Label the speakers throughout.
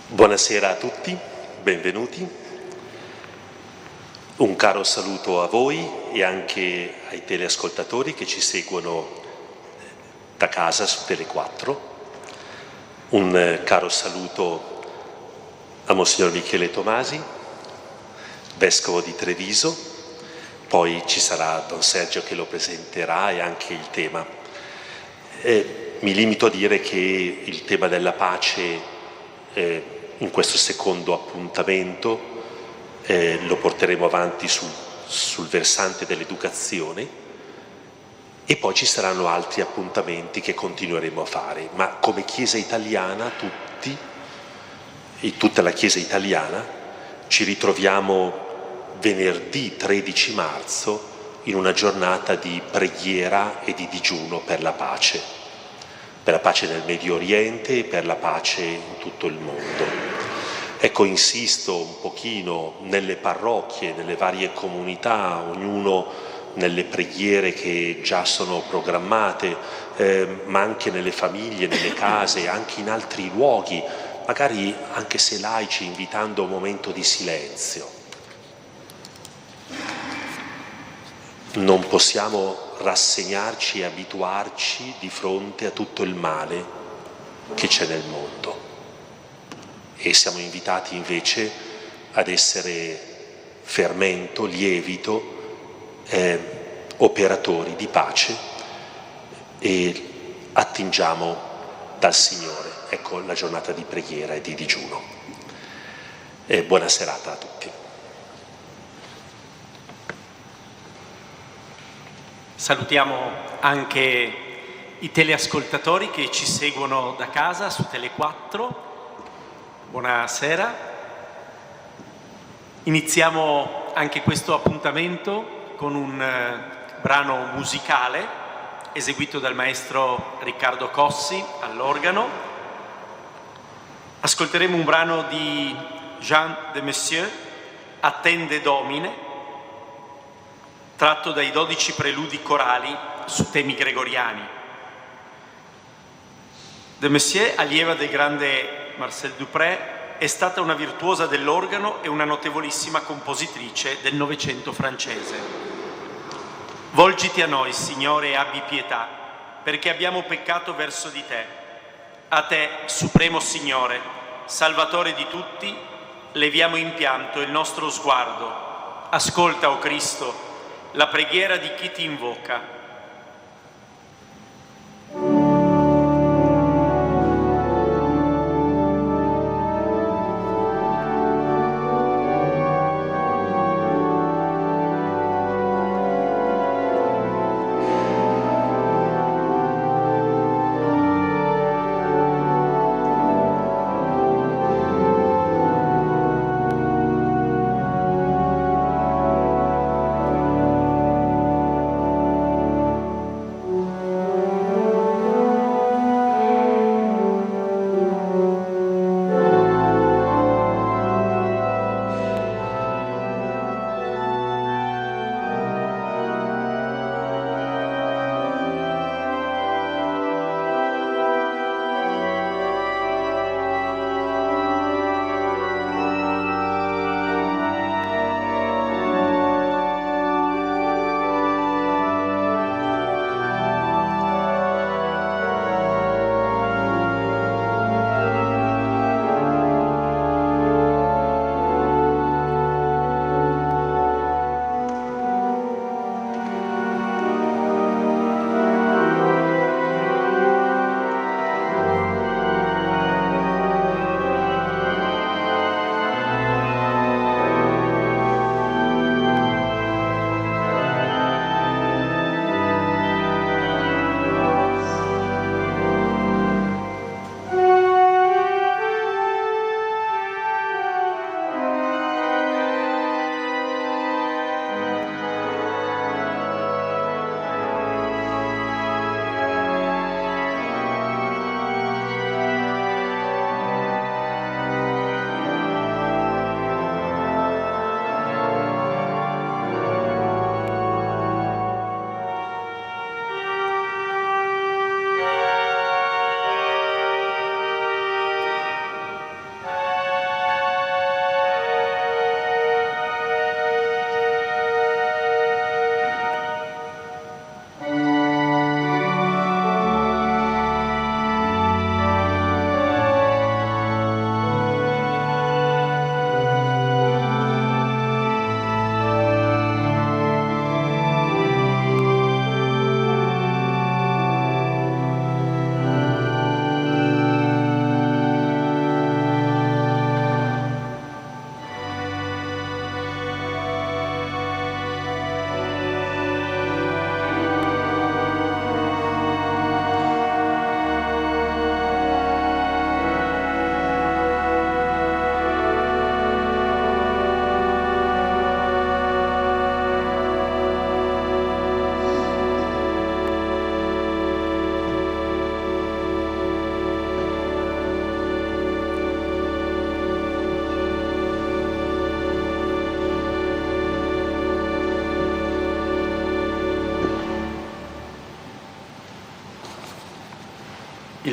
Speaker 1: Buonasera a tutti, benvenuti. Un caro saluto a voi e anche ai teleascoltatori che ci seguono da casa su Tele4. Un caro saluto a Monsignor Michele Tomasi, Vescovo di Treviso, poi ci sarà Don Sergio che lo presenterà e anche il tema. Mi limito a dire che il tema della pace in questo secondo appuntamento lo porteremo avanti sul versante dell'educazione e poi ci saranno altri appuntamenti che continueremo a fare, ma come Chiesa italiana tutta la Chiesa italiana ci ritroviamo venerdì 13 marzo in una giornata di preghiera e di digiuno per la pace nel Medio Oriente e per la pace in tutto il mondo. Ecco, insisto un pochino nelle parrocchie, nelle varie comunità, ognuno nelle preghiere che già sono programmate, ma anche nelle famiglie, nelle case, anche in altri luoghi, magari anche se laici, invitando a un momento di silenzio. Non possiamo rassegnarci e abituarci di fronte a tutto il male che c'è nel mondo e siamo invitati invece ad essere fermento, lievito, operatori di pace e attingiamo dal Signore. Ecco la giornata di preghiera e di digiuno. Buona serata a tutti.
Speaker 2: Salutiamo anche i teleascoltatori che ci seguono da casa su Tele4. Buonasera. Iniziamo anche questo appuntamento con un brano musicale eseguito dal maestro Riccardo Cossi all'organo. Ascolteremo un brano di Jean de Messier, Attende Domine, tratto dai 12 preludi corali su temi gregoriani. De Messier, allieva del grande Marcel Dupré, è stata una virtuosa dell'organo e una notevolissima compositrice del Novecento francese. Volgiti a noi, Signore, e abbi pietà, perché abbiamo peccato verso di te. A te, Supremo Signore, Salvatore di tutti, leviamo in pianto il nostro sguardo. Ascolta, o Cristo, la preghiera di chi ti invoca.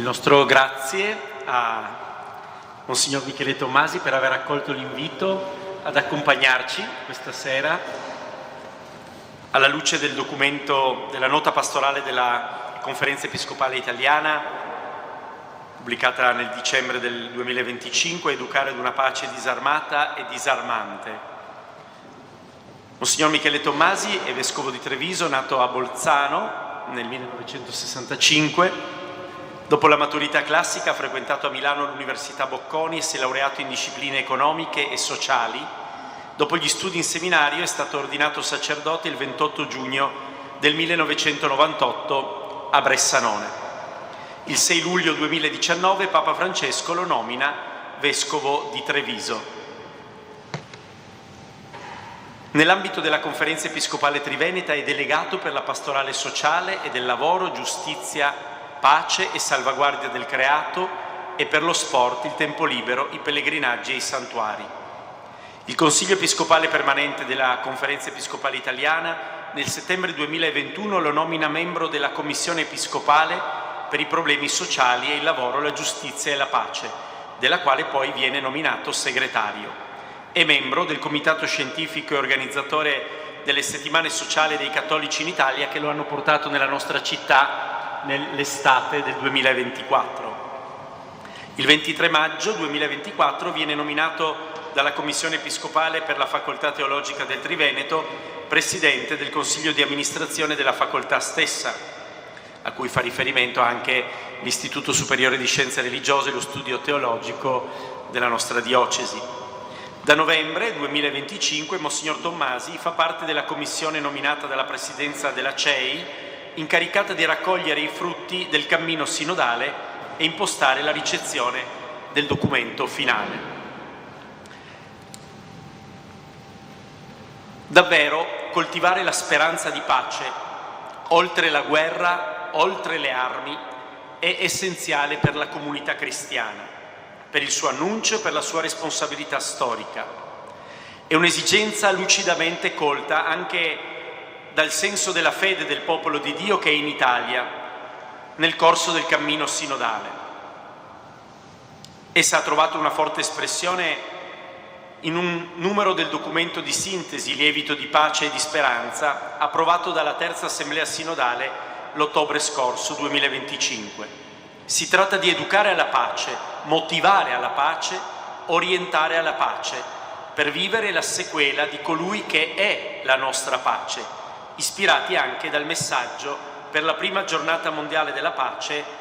Speaker 2: Il nostro grazie a Monsignor Michele Tommasi per aver accolto l'invito ad accompagnarci questa sera alla luce del documento della nota pastorale della Conferenza Episcopale Italiana, pubblicata nel dicembre del 2025, Educare ad una pace disarmata e disarmante. Monsignor Michele Tommasi è vescovo di Treviso, nato a Bolzano nel 1965. Dopo la maturità classica ha frequentato a Milano l'Università Bocconi e si è laureato in discipline economiche e sociali. Dopo gli studi in seminario è stato ordinato sacerdote il 28 giugno del 1998 a Bressanone. Il 6 luglio 2019 Papa Francesco lo nomina vescovo di Treviso. Nell'ambito della Conferenza Episcopale Triveneta è delegato per la pastorale sociale e del lavoro, giustizia, pace e salvaguardia del creato e per lo sport, il tempo libero, i pellegrinaggi e i santuari. Il Consiglio Episcopale Permanente della Conferenza Episcopale Italiana nel settembre 2021 lo nomina membro della Commissione Episcopale per i problemi sociali e il lavoro, la giustizia e la pace, della quale poi viene nominato segretario. È membro del Comitato Scientifico e organizzatore delle settimane sociali dei cattolici in Italia che lo hanno portato nella nostra città nell'estate del 2024. Il 23 maggio 2024 viene nominato dalla Commissione Episcopale per la Facoltà Teologica del Triveneto presidente del Consiglio di amministrazione della facoltà stessa, a cui fa riferimento anche l'Istituto Superiore di Scienze Religiose e lo Studio Teologico della nostra diocesi. Da novembre 2025 Monsignor Tommasi fa parte della commissione nominata dalla Presidenza della CEI incaricata di raccogliere i frutti del cammino sinodale e impostare la ricezione del documento finale. Davvero, coltivare la speranza di pace, oltre la guerra, oltre le armi, è essenziale per la comunità cristiana, per il suo annuncio e per la sua responsabilità storica. È un'esigenza lucidamente colta anche dal senso della fede del popolo di Dio che è in Italia nel corso del cammino sinodale. Essa ha trovato una forte espressione in un numero del documento di sintesi, lievito di pace e di speranza, approvato dalla Terza Assemblea Sinodale l'ottobre scorso 2025. Si tratta di educare alla pace, motivare alla pace, orientare alla pace, per vivere la sequela di colui che è la nostra pace, ispirati anche dal messaggio per la prima giornata mondiale della pace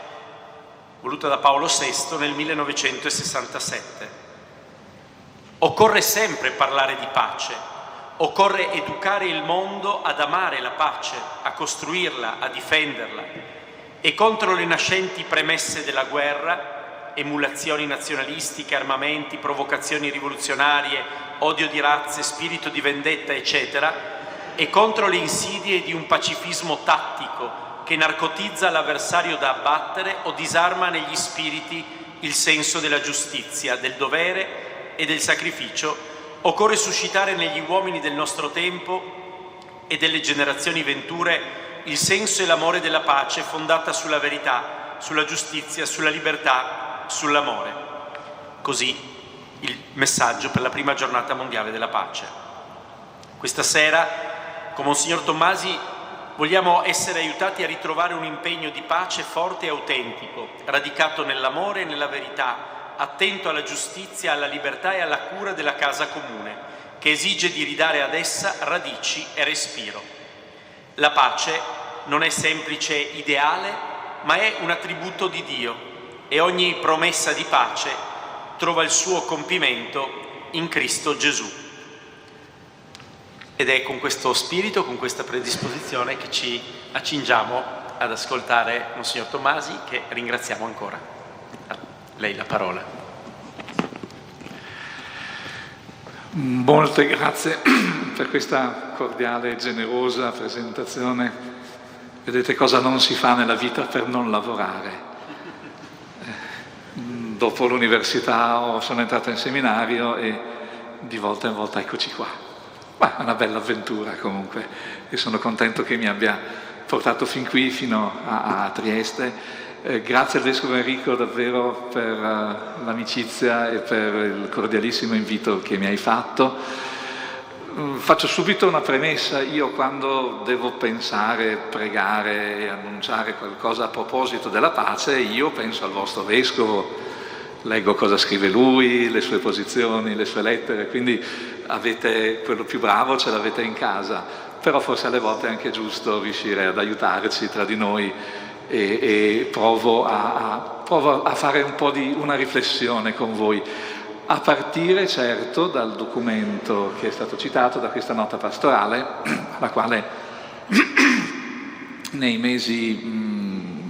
Speaker 2: voluta da Paolo VI nel 1967. Occorre sempre parlare di pace, occorre educare il mondo ad amare la pace, a costruirla, a difenderla e contro le nascenti premesse della guerra, emulazioni nazionalistiche, armamenti, provocazioni rivoluzionarie, odio di razze, spirito di vendetta, eccetera, e contro le insidie di un pacifismo tattico che narcotizza l'avversario da abbattere o disarma negli spiriti il senso della giustizia, del dovere e del sacrificio, occorre suscitare negli uomini del nostro tempo e delle generazioni venture il senso e l'amore della pace fondata sulla verità, sulla giustizia, sulla libertà, sull'amore. Così il messaggio per la prima giornata mondiale della pace. Questa sera con Monsignor Tommasi vogliamo essere aiutati a ritrovare un impegno di pace forte e autentico, radicato nell'amore e nella verità, attento alla giustizia, alla libertà e alla cura della casa comune, che esige di ridare ad essa radici e respiro. La pace non è semplice ideale, ma è un attributo di Dio e ogni promessa di pace trova il suo compimento in Cristo Gesù. Ed è con questo spirito, con questa predisposizione che ci accingiamo ad ascoltare Monsignor Tommasi, che ringraziamo ancora. A lei la parola.
Speaker 3: Molte grazie per questa cordiale e generosa presentazione. Vedete cosa non si fa nella vita per non lavorare. Dopo l'università sono entrato in seminario e di volta in volta eccoci qua. Ma è una bella avventura comunque e sono contento che mi abbia portato fin qui, fino a Trieste, Grazie al Vescovo Enrico davvero per l'amicizia e per il cordialissimo invito che mi hai fatto. Faccio subito una premessa: io quando devo pensare, pregare e annunciare qualcosa a proposito della pace, io penso al vostro Vescovo, leggo cosa scrive lui, le sue posizioni, le sue lettere, quindi avete quello più bravo, ce l'avete in casa, però forse alle volte è anche giusto riuscire ad aiutarci tra di noi e provo a fare un po' di una riflessione con voi. A partire certo dal documento che è stato citato, da questa nota pastorale, la quale nei mesi,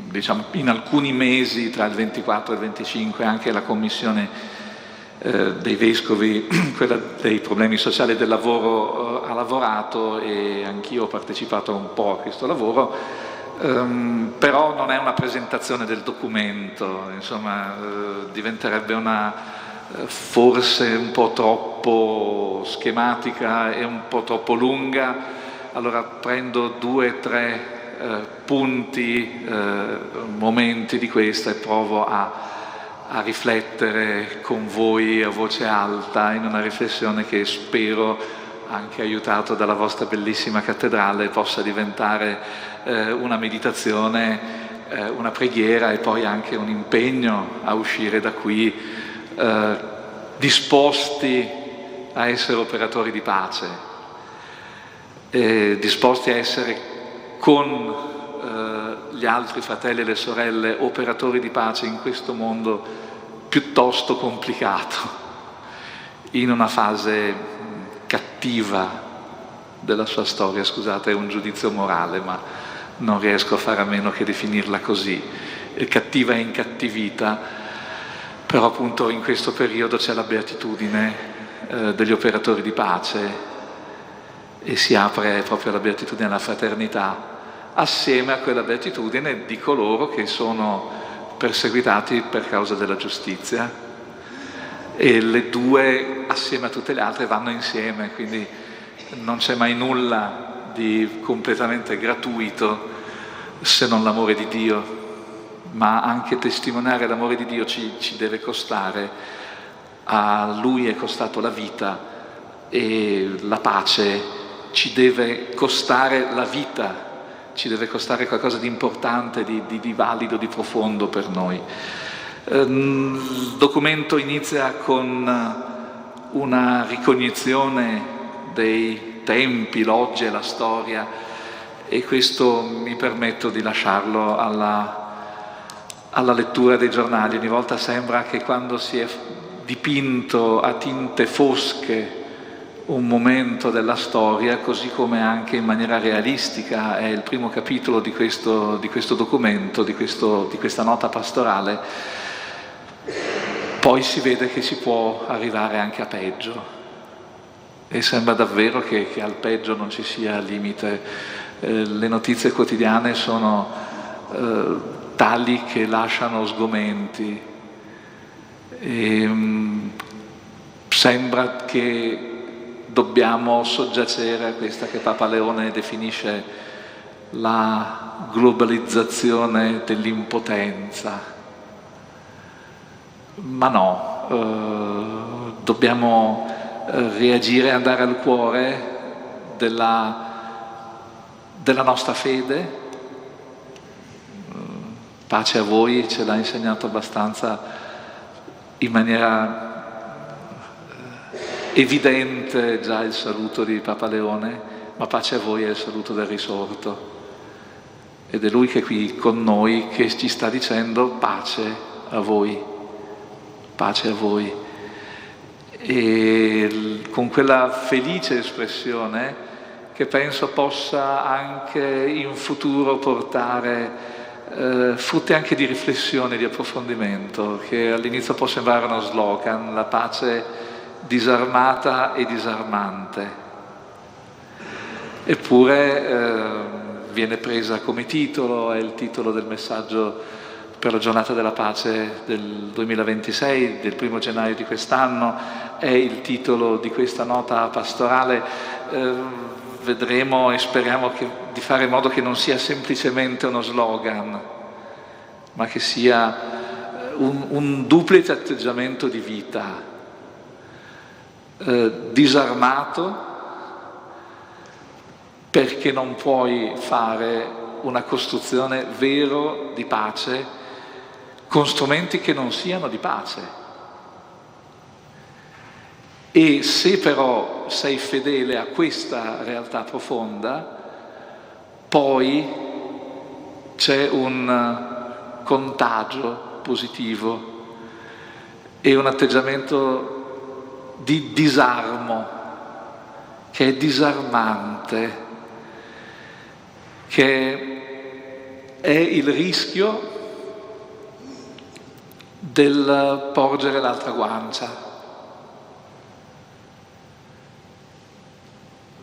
Speaker 3: diciamo in alcuni mesi tra il 24 e il 25, anche la commissione dei vescovi, quella dei problemi sociali e del lavoro, ha lavorato, e anch'io ho partecipato un po' a questo lavoro, però non è una presentazione del documento, insomma diventerebbe forse un po' troppo schematica e un po' troppo lunga. Allora prendo 2 o 3 punti, momenti di questa, e provo a riflettere con voi a voce alta in una riflessione che spero, anche aiutato dalla vostra bellissima cattedrale, possa diventare una meditazione, una preghiera e poi anche un impegno a uscire da qui disposti a essere operatori di pace, disposti a essere con gli altri fratelli e le sorelle operatori di pace in questo mondo piuttosto complicato, in una fase cattiva della sua storia. Scusate, è un giudizio morale, ma non riesco a fare a meno che definirla così, cattiva e incattivita. Però appunto in questo periodo c'è la beatitudine degli operatori di pace, e si apre proprio la beatitudine alla fraternità, assieme a quella beatitudine di coloro che sono perseguitati per causa della giustizia, e le due assieme a tutte le altre vanno insieme, quindi non c'è mai nulla di completamente gratuito se non l'amore di Dio, ma anche testimoniare l'amore di Dio ci deve costare. A Lui è costato la vita, e la pace ci deve costare la vita, ci deve costare qualcosa di importante, di valido, di profondo per noi. Il documento inizia con una ricognizione dei tempi, l'oggi e la storia, e questo mi permetto di lasciarlo alla lettura dei giornali. Ogni volta sembra che quando si è dipinto a tinte fosche un momento della storia, così come anche in maniera realistica è il primo capitolo di questo documento, di questa nota pastorale, poi si vede che si può arrivare anche a peggio, e sembra davvero che al peggio non ci sia limite. Le notizie quotidiane sono tali che lasciano sgomenti, e sembra che dobbiamo soggiacere a questa che Papa Leone definisce la globalizzazione dell'impotenza. Ma no, dobbiamo reagire, andare al cuore della nostra fede. Pace a voi ce l'ha insegnato abbastanza in maniera evidente già il saluto di Papa Leone, ma pace a voi è il saluto del risorto, ed è lui che è qui con noi, che ci sta dicendo pace a voi, pace a voi. E con quella felice espressione che penso possa anche in futuro portare frutti anche di riflessione, di approfondimento, che all'inizio può sembrare uno slogan, la pace disarmata e disarmante, eppure viene presa come titolo, è il titolo del messaggio per la giornata della pace del 2026, del 1° gennaio di quest'anno, è il titolo di questa nota pastorale. Vedremo e speriamo di fare in modo che non sia semplicemente uno slogan, ma che sia un duplice atteggiamento di vita, disarmato perché non puoi fare una costruzione vera di pace con strumenti che non siano di pace. E se però sei fedele a questa realtà profonda, poi c'è un contagio positivo e un atteggiamento di disarmo che è disarmante, che è il rischio del porgere l'altra guancia.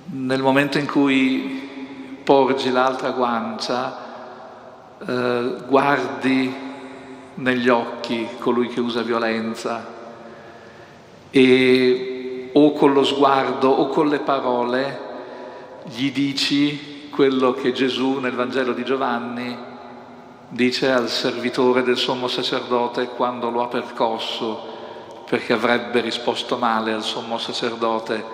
Speaker 3: Nel momento in cui porgi l'altra guancia, guardi negli occhi colui che usa violenza e o con lo sguardo o con le parole gli dici quello che Gesù nel Vangelo di Giovanni dice al servitore del sommo sacerdote quando lo ha percosso perché avrebbe risposto male al sommo sacerdote: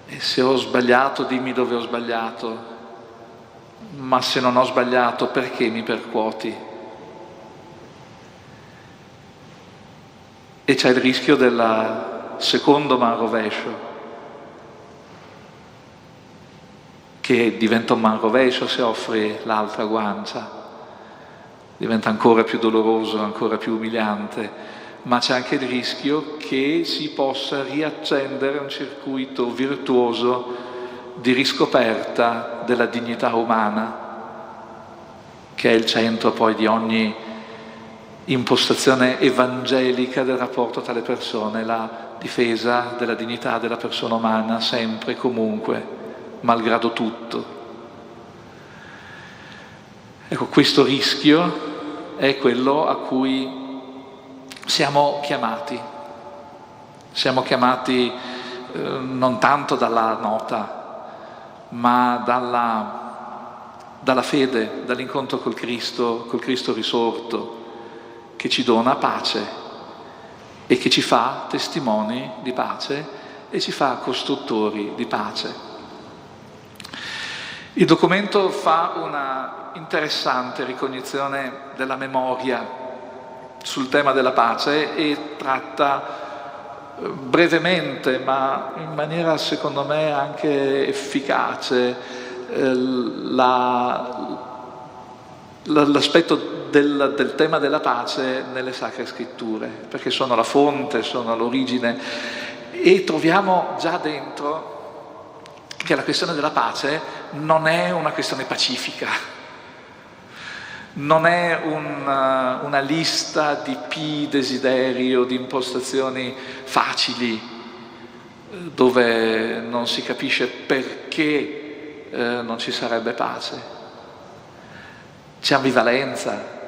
Speaker 3: e se ho sbagliato dimmi dove ho sbagliato, ma se non ho sbagliato perché mi percuoti? E c'è il rischio del secondo manrovescio, che diventa un manrovescio se offri l'altra guancia, diventa ancora più doloroso, ancora più umiliante, ma c'è anche il rischio che si possa riaccendere un circuito virtuoso di riscoperta della dignità umana, che è il centro poi di ogni impostazione evangelica del rapporto tra le persone, la difesa della dignità della persona umana, sempre e comunque, malgrado tutto. Ecco, questo rischio è quello a cui siamo chiamati. Siamo chiamati non tanto dalla nota, ma dalla fede, dall'incontro col Cristo risorto, che ci dona pace e che ci fa testimoni di pace e ci fa costruttori di pace. Il documento fa una interessante ricognizione della memoria sul tema della pace e tratta brevemente, ma in maniera secondo me anche efficace, l'aspetto del tema della pace nelle Sacre Scritture, perché sono la fonte, sono l'origine, e troviamo già dentro che la questione della pace non è una questione pacifica, non è una lista di pii desideri o di impostazioni facili dove non si capisce perché non ci sarebbe pace. C'è ambivalenza,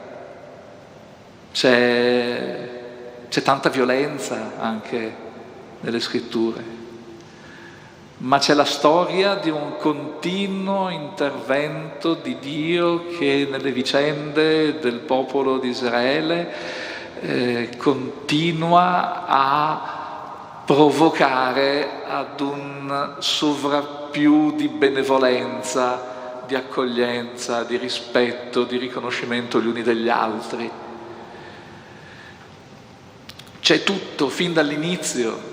Speaker 3: c'è tanta violenza anche nelle scritture, ma c'è la storia di un continuo intervento di Dio che nelle vicende del popolo di Israele continua a provocare ad un sovrappiù di benevolenza, di accoglienza, di rispetto, di riconoscimento gli uni degli altri. C'è tutto, fin dall'inizio.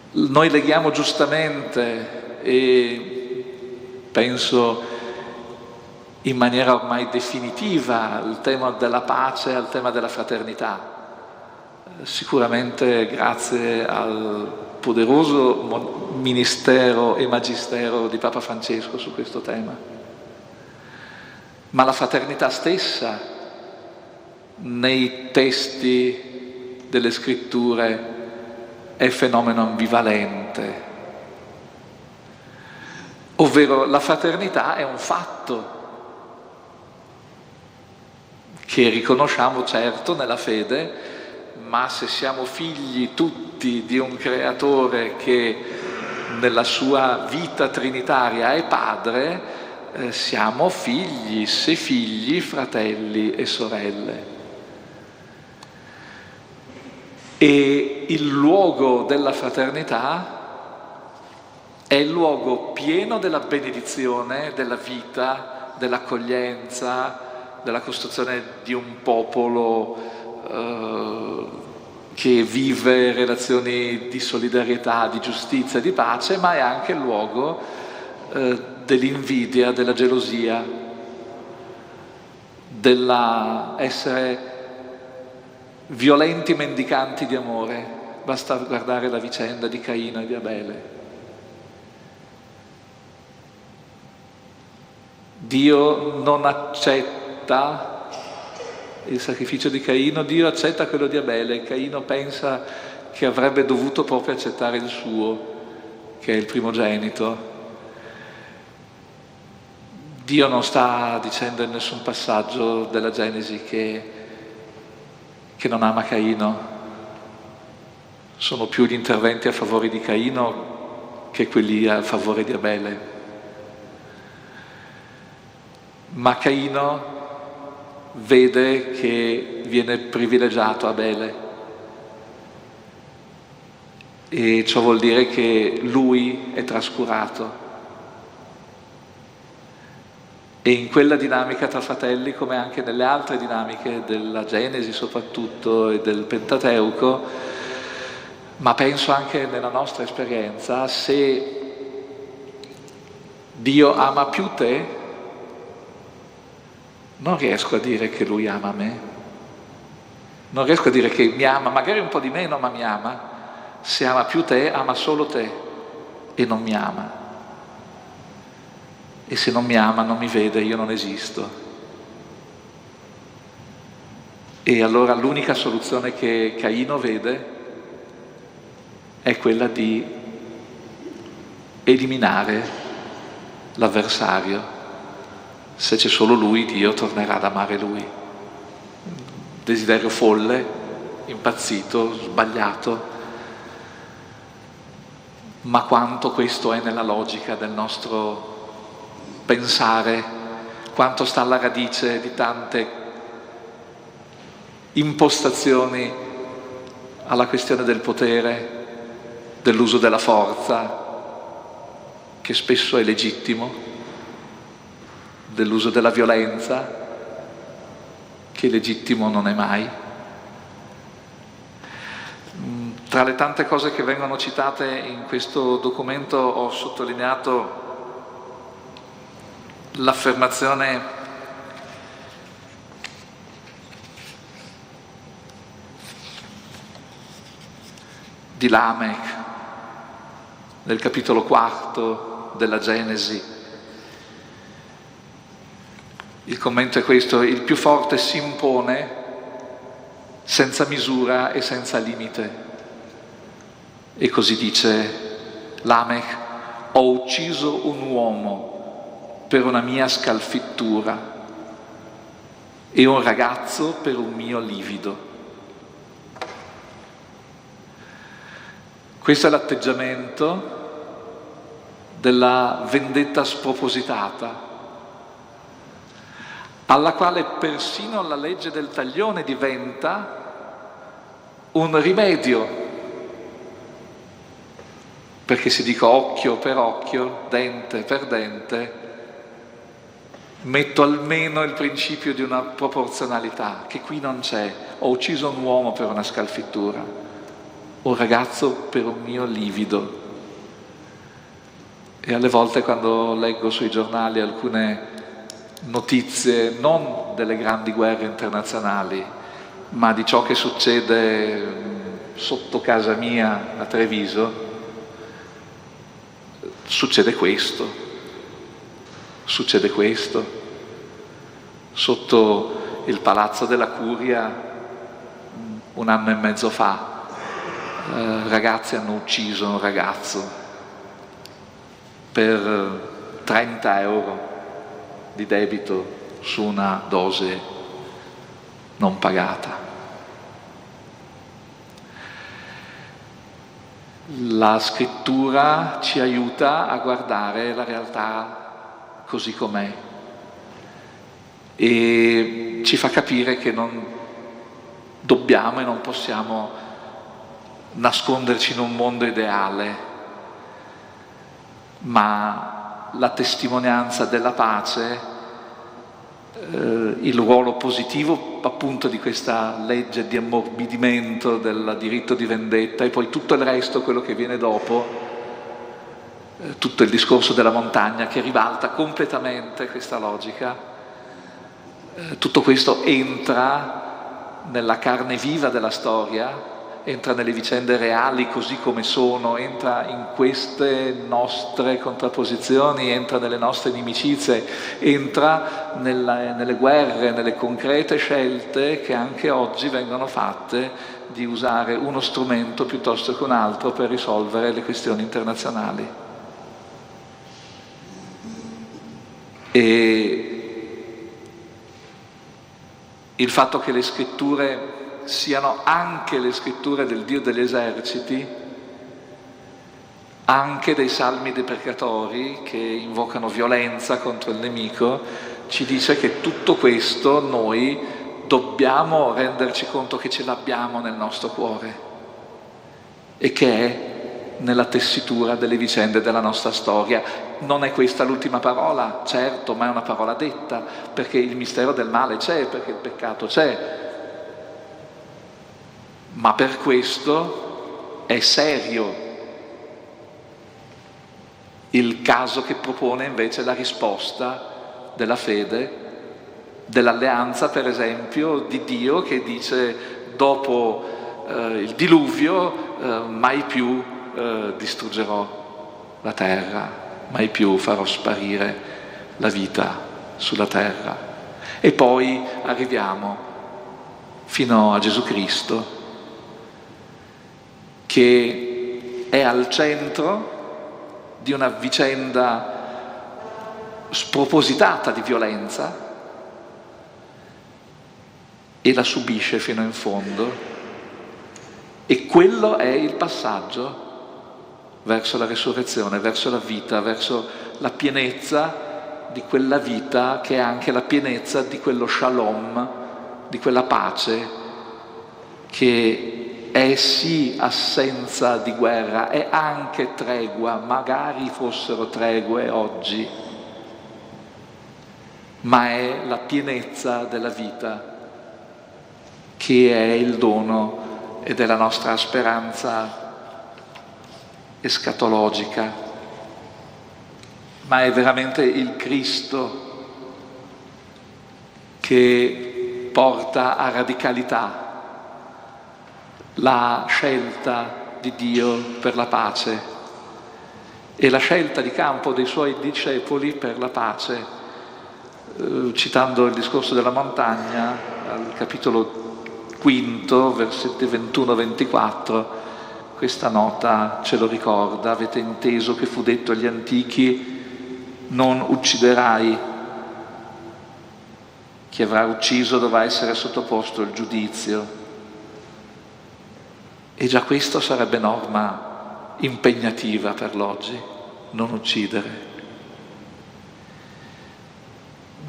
Speaker 3: Noi leghiamo giustamente, e penso in maniera ormai definitiva, il tema della pace al tema della fraternità. Sicuramente grazie al poderoso ministero e magistero di Papa Francesco su questo tema. Ma la fraternità stessa nei testi delle scritture è fenomeno ambivalente, ovvero la fraternità è un fatto che riconosciamo certo nella fede, ma se siamo figli tutti di un creatore che nella sua vita trinitaria è padre, siamo figli, se figli, fratelli e sorelle. E il luogo della fraternità è il luogo pieno della benedizione, della vita, dell'accoglienza, della costruzione di un popolo che vive relazioni di solidarietà, di giustizia, di pace, ma è anche il luogo dell'invidia, della gelosia, della essere violenti mendicanti di amore. Basta guardare la vicenda di Caino e di Abele. Dio non accetta il sacrificio di Caino, Dio accetta quello di Abele. Caino pensa che avrebbe dovuto proprio accettare il suo, che è il primogenito. Dio non sta dicendo in nessun passaggio della Genesi che non ama Caino. Sono più gli interventi a favore di Caino che quelli a favore di Abele. Ma Caino vede che viene privilegiato Abele e ciò vuol dire che lui è trascurato. E in quella dinamica tra fratelli, come anche nelle altre dinamiche della Genesi soprattutto e del Pentateuco, ma penso anche nella nostra esperienza, se Dio ama più te, non riesco a dire che Lui ama me, non riesco a dire che mi ama, magari un po' di meno, ma mi ama. Se ama più te, ama solo te e non mi ama. E se non mi ama, non mi vede, io non esisto. E allora l'unica soluzione che Caino vede è quella di eliminare l'avversario. Se c'è solo lui, Dio tornerà ad amare lui. Desiderio folle, impazzito, sbagliato, ma quanto questo è nella logica del nostro pensare, quanto sta alla radice di tante impostazioni alla questione del potere, dell'uso della forza, che spesso è legittimo, dell'uso della violenza, che legittimo non è mai. Tra le tante cose che vengono citate in questo documento ho sottolineato l'affermazione di Lamech nel capitolo 4 della Genesi. Il commento è questo: il più forte si impone senza misura e senza limite. E così dice Lamech: ho ucciso un uomo per una mia scalfittura e un ragazzo per un mio livido. Questo è l'atteggiamento della vendetta spropositata, alla quale persino la legge del taglione diventa un rimedio, perché si dica occhio per occhio, dente per dente, metto almeno il principio di una proporzionalità, che qui non c'è. Ho ucciso un uomo per una scalfittura, un ragazzo per un mio livido. E alle volte, quando leggo sui giornali alcune notizie non delle grandi guerre internazionali, ma di ciò che succede sotto casa mia a Treviso, succede questo. Sotto il Palazzo della Curia, un anno e mezzo fa, ragazzi hanno ucciso un ragazzo per 30 euro di debito su una dose non pagata. La scrittura ci aiuta a guardare la realtà così com'è, e ci fa capire che non dobbiamo e non possiamo nasconderci in un mondo ideale, ma la testimonianza della pace, il ruolo positivo appunto di questa legge di ammorbidimento del diritto di vendetta, e poi tutto il resto, quello che viene dopo, tutto il discorso della montagna che ribalta completamente questa logica, tutto questo entra nella carne viva della storia, entra nelle vicende reali così come sono, entra in queste nostre contrapposizioni, entra nelle nostre inimicizie, entra nelle guerre, nelle concrete scelte che anche oggi vengono fatte di usare uno strumento piuttosto che un altro per risolvere le questioni internazionali. E il fatto che le scritture siano anche le scritture del Dio degli eserciti, anche dei salmi deprecatori che invocano violenza contro il nemico, ci dice che tutto questo noi dobbiamo renderci conto che ce l'abbiamo nel nostro cuore e che è nella tessitura delle vicende della nostra storia. Non è questa l'ultima parola, certo, ma è una parola detta, perché il mistero del male c'è, perché il peccato c'è. Ma per questo è serio il caso che propone invece la risposta della fede, dell'alleanza per esempio di Dio, che dice dopo il diluvio mai più distruggerò la terra, mai più farò sparire la vita sulla terra. E poi arriviamo fino a Gesù Cristo, che è al centro di una vicenda spropositata di violenza e la subisce fino in fondo, e quello è il passaggio verso la resurrezione, verso la vita, verso la pienezza di quella vita che è anche la pienezza di quello shalom, di quella pace che è sì assenza di guerra, è anche tregua, magari fossero tregue oggi, ma è la pienezza della vita che è il dono ed è la nostra speranza escatologica, ma è veramente il Cristo che porta a radicalità la scelta di Dio per la pace e la scelta di campo dei suoi discepoli per la pace. Citando il discorso della montagna, al capitolo 5, versetti 21-24, questa nota ce lo ricorda: avete inteso che fu detto agli antichi: non ucciderai, chi avrà ucciso dovrà essere sottoposto al giudizio. E già questo sarebbe norma impegnativa per l'oggi, non uccidere.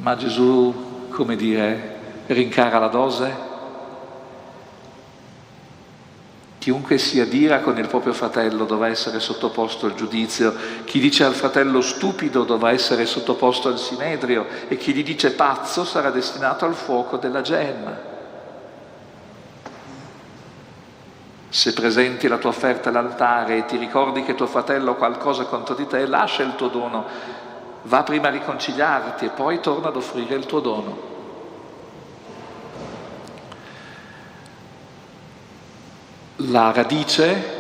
Speaker 3: Ma Gesù, come dire, rincara la dose? Chiunque si adira con il proprio fratello dovrà essere sottoposto al giudizio. Chi dice al fratello stupido dovrà essere sottoposto al sinedrio, e chi gli dice pazzo sarà destinato al fuoco della Geenna. Se presenti la tua offerta all'altare e ti ricordi che tuo fratello ha qualcosa contro di te, lascia il tuo dono, va prima a riconciliarti e poi torna ad offrire il tuo dono. La radice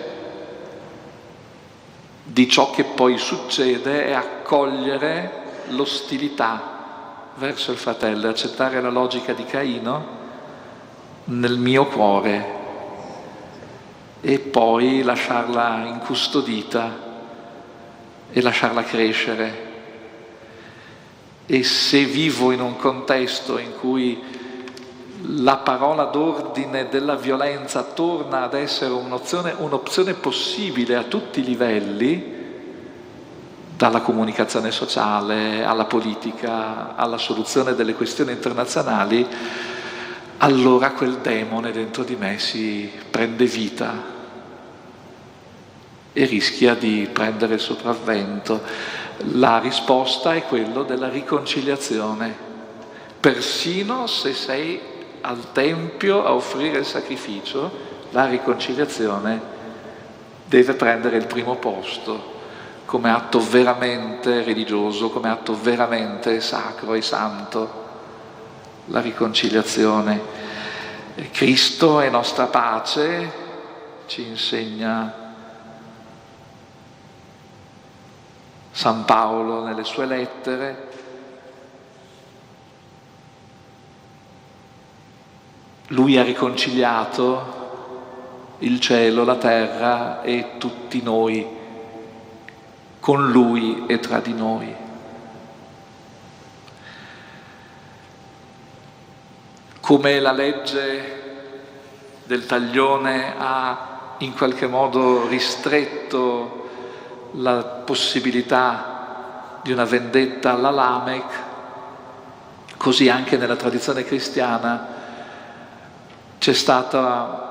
Speaker 3: di ciò che poi succede è accogliere l'ostilità verso il fratello, accettare la logica di Caino nel mio cuore, e poi lasciarla incustodita e lasciarla crescere. E se vivo in un contesto in cui la parola d'ordine della violenza torna ad essere un'opzione possibile a tutti i livelli, dalla comunicazione sociale alla politica, alla soluzione delle questioni internazionali, allora quel demone dentro di me si prende vita e rischia di prendere il sopravvento. La risposta è quella della riconciliazione, persino se sei al Tempio a offrire il sacrificio, la riconciliazione deve prendere il primo posto come atto veramente religioso, come atto veramente sacro e santo. La riconciliazione. Cristo è nostra pace, ci insegna San Paolo nelle sue lettere. Lui ha riconciliato il cielo, la terra e tutti noi, con Lui e tra di noi. Come la legge del taglione ha in qualche modo ristretto la possibilità di una vendetta alla Lamech, così anche nella tradizione cristiana c'è stato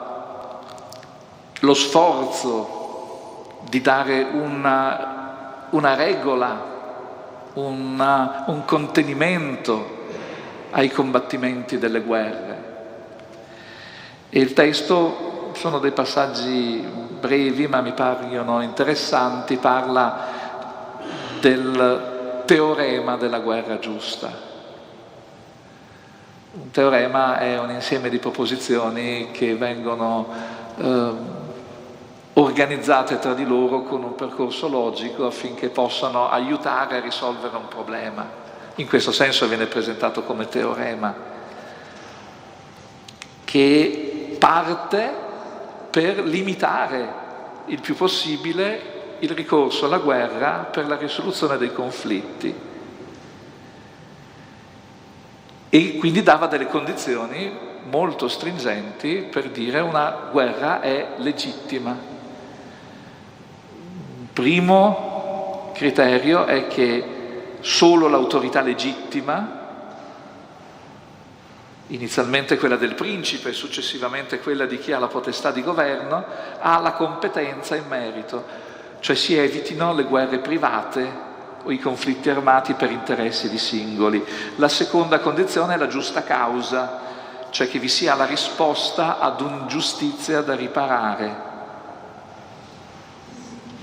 Speaker 3: lo sforzo di dare una regola, un contenimento ai combattimenti delle guerre. E il testo, sono dei passaggi brevi ma mi paiono interessanti, parla del teorema della guerra giusta. Un teorema è un insieme di proposizioni che vengono organizzate tra di loro con un percorso logico affinché possano aiutare a risolvere un problema. In questo senso viene presentato come teorema, che parte per limitare il più possibile il ricorso alla guerra per la risoluzione dei conflitti. E quindi dava delle condizioni molto stringenti per dire una guerra è legittima. Il primo criterio è che solo l'autorità legittima, inizialmente quella del principe e successivamente quella di chi ha la potestà di governo, ha la competenza in merito, cioè si evitino le guerre private o i conflitti armati per interessi di singoli. La seconda condizione è la giusta causa, cioè che vi sia la risposta ad un'ingiustizia da riparare.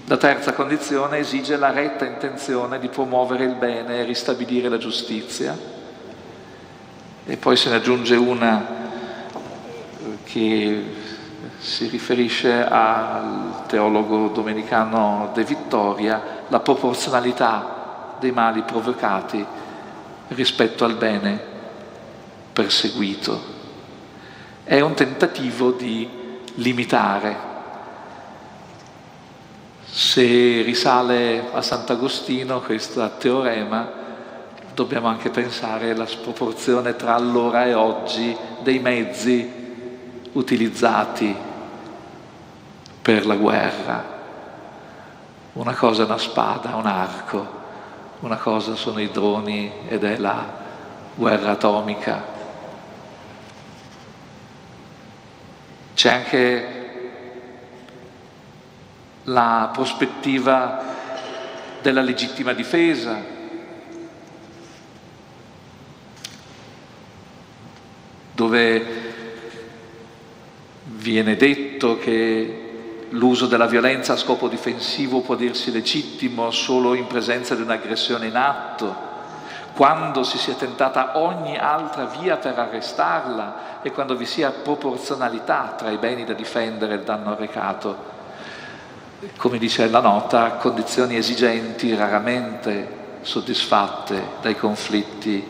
Speaker 3: La terza condizione esige la retta intenzione di promuovere il bene e ristabilire la giustizia. E poi se ne aggiunge una che si riferisce al teologo domenicano De Vittoria, la proporzionalità dei mali provocati rispetto al bene perseguito. È un tentativo di limitare. Se risale a Sant'Agostino questo teorema, dobbiamo anche pensare alla sproporzione tra allora e oggi dei mezzi utilizzati per la guerra. Una cosa è una spada, un arco, una cosa sono i droni ed è la guerra atomica. C'è anche la prospettiva della legittima difesa, dove viene detto che l'uso della violenza a scopo difensivo può dirsi legittimo solo in presenza di un'aggressione in atto, quando si sia tentata ogni altra via per arrestarla e quando vi sia proporzionalità tra i beni da difendere e il danno arrecato. Come dice la nota, condizioni esigenti raramente soddisfatte dai conflitti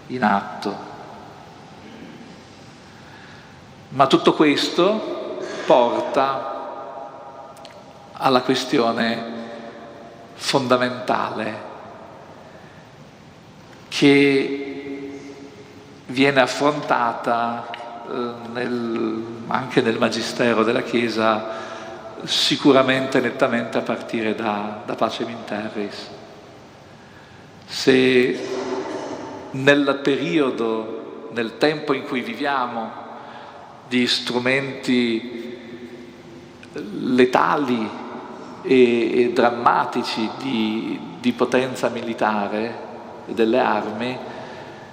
Speaker 3: in atto. Ma tutto questo porta alla questione fondamentale che viene affrontata anche nel Magistero della Chiesa sicuramente nettamente a partire da Pacem in Terris. Se nel periodo, nel tempo in cui viviamo, di strumenti letali e drammatici di potenza militare e delle armi,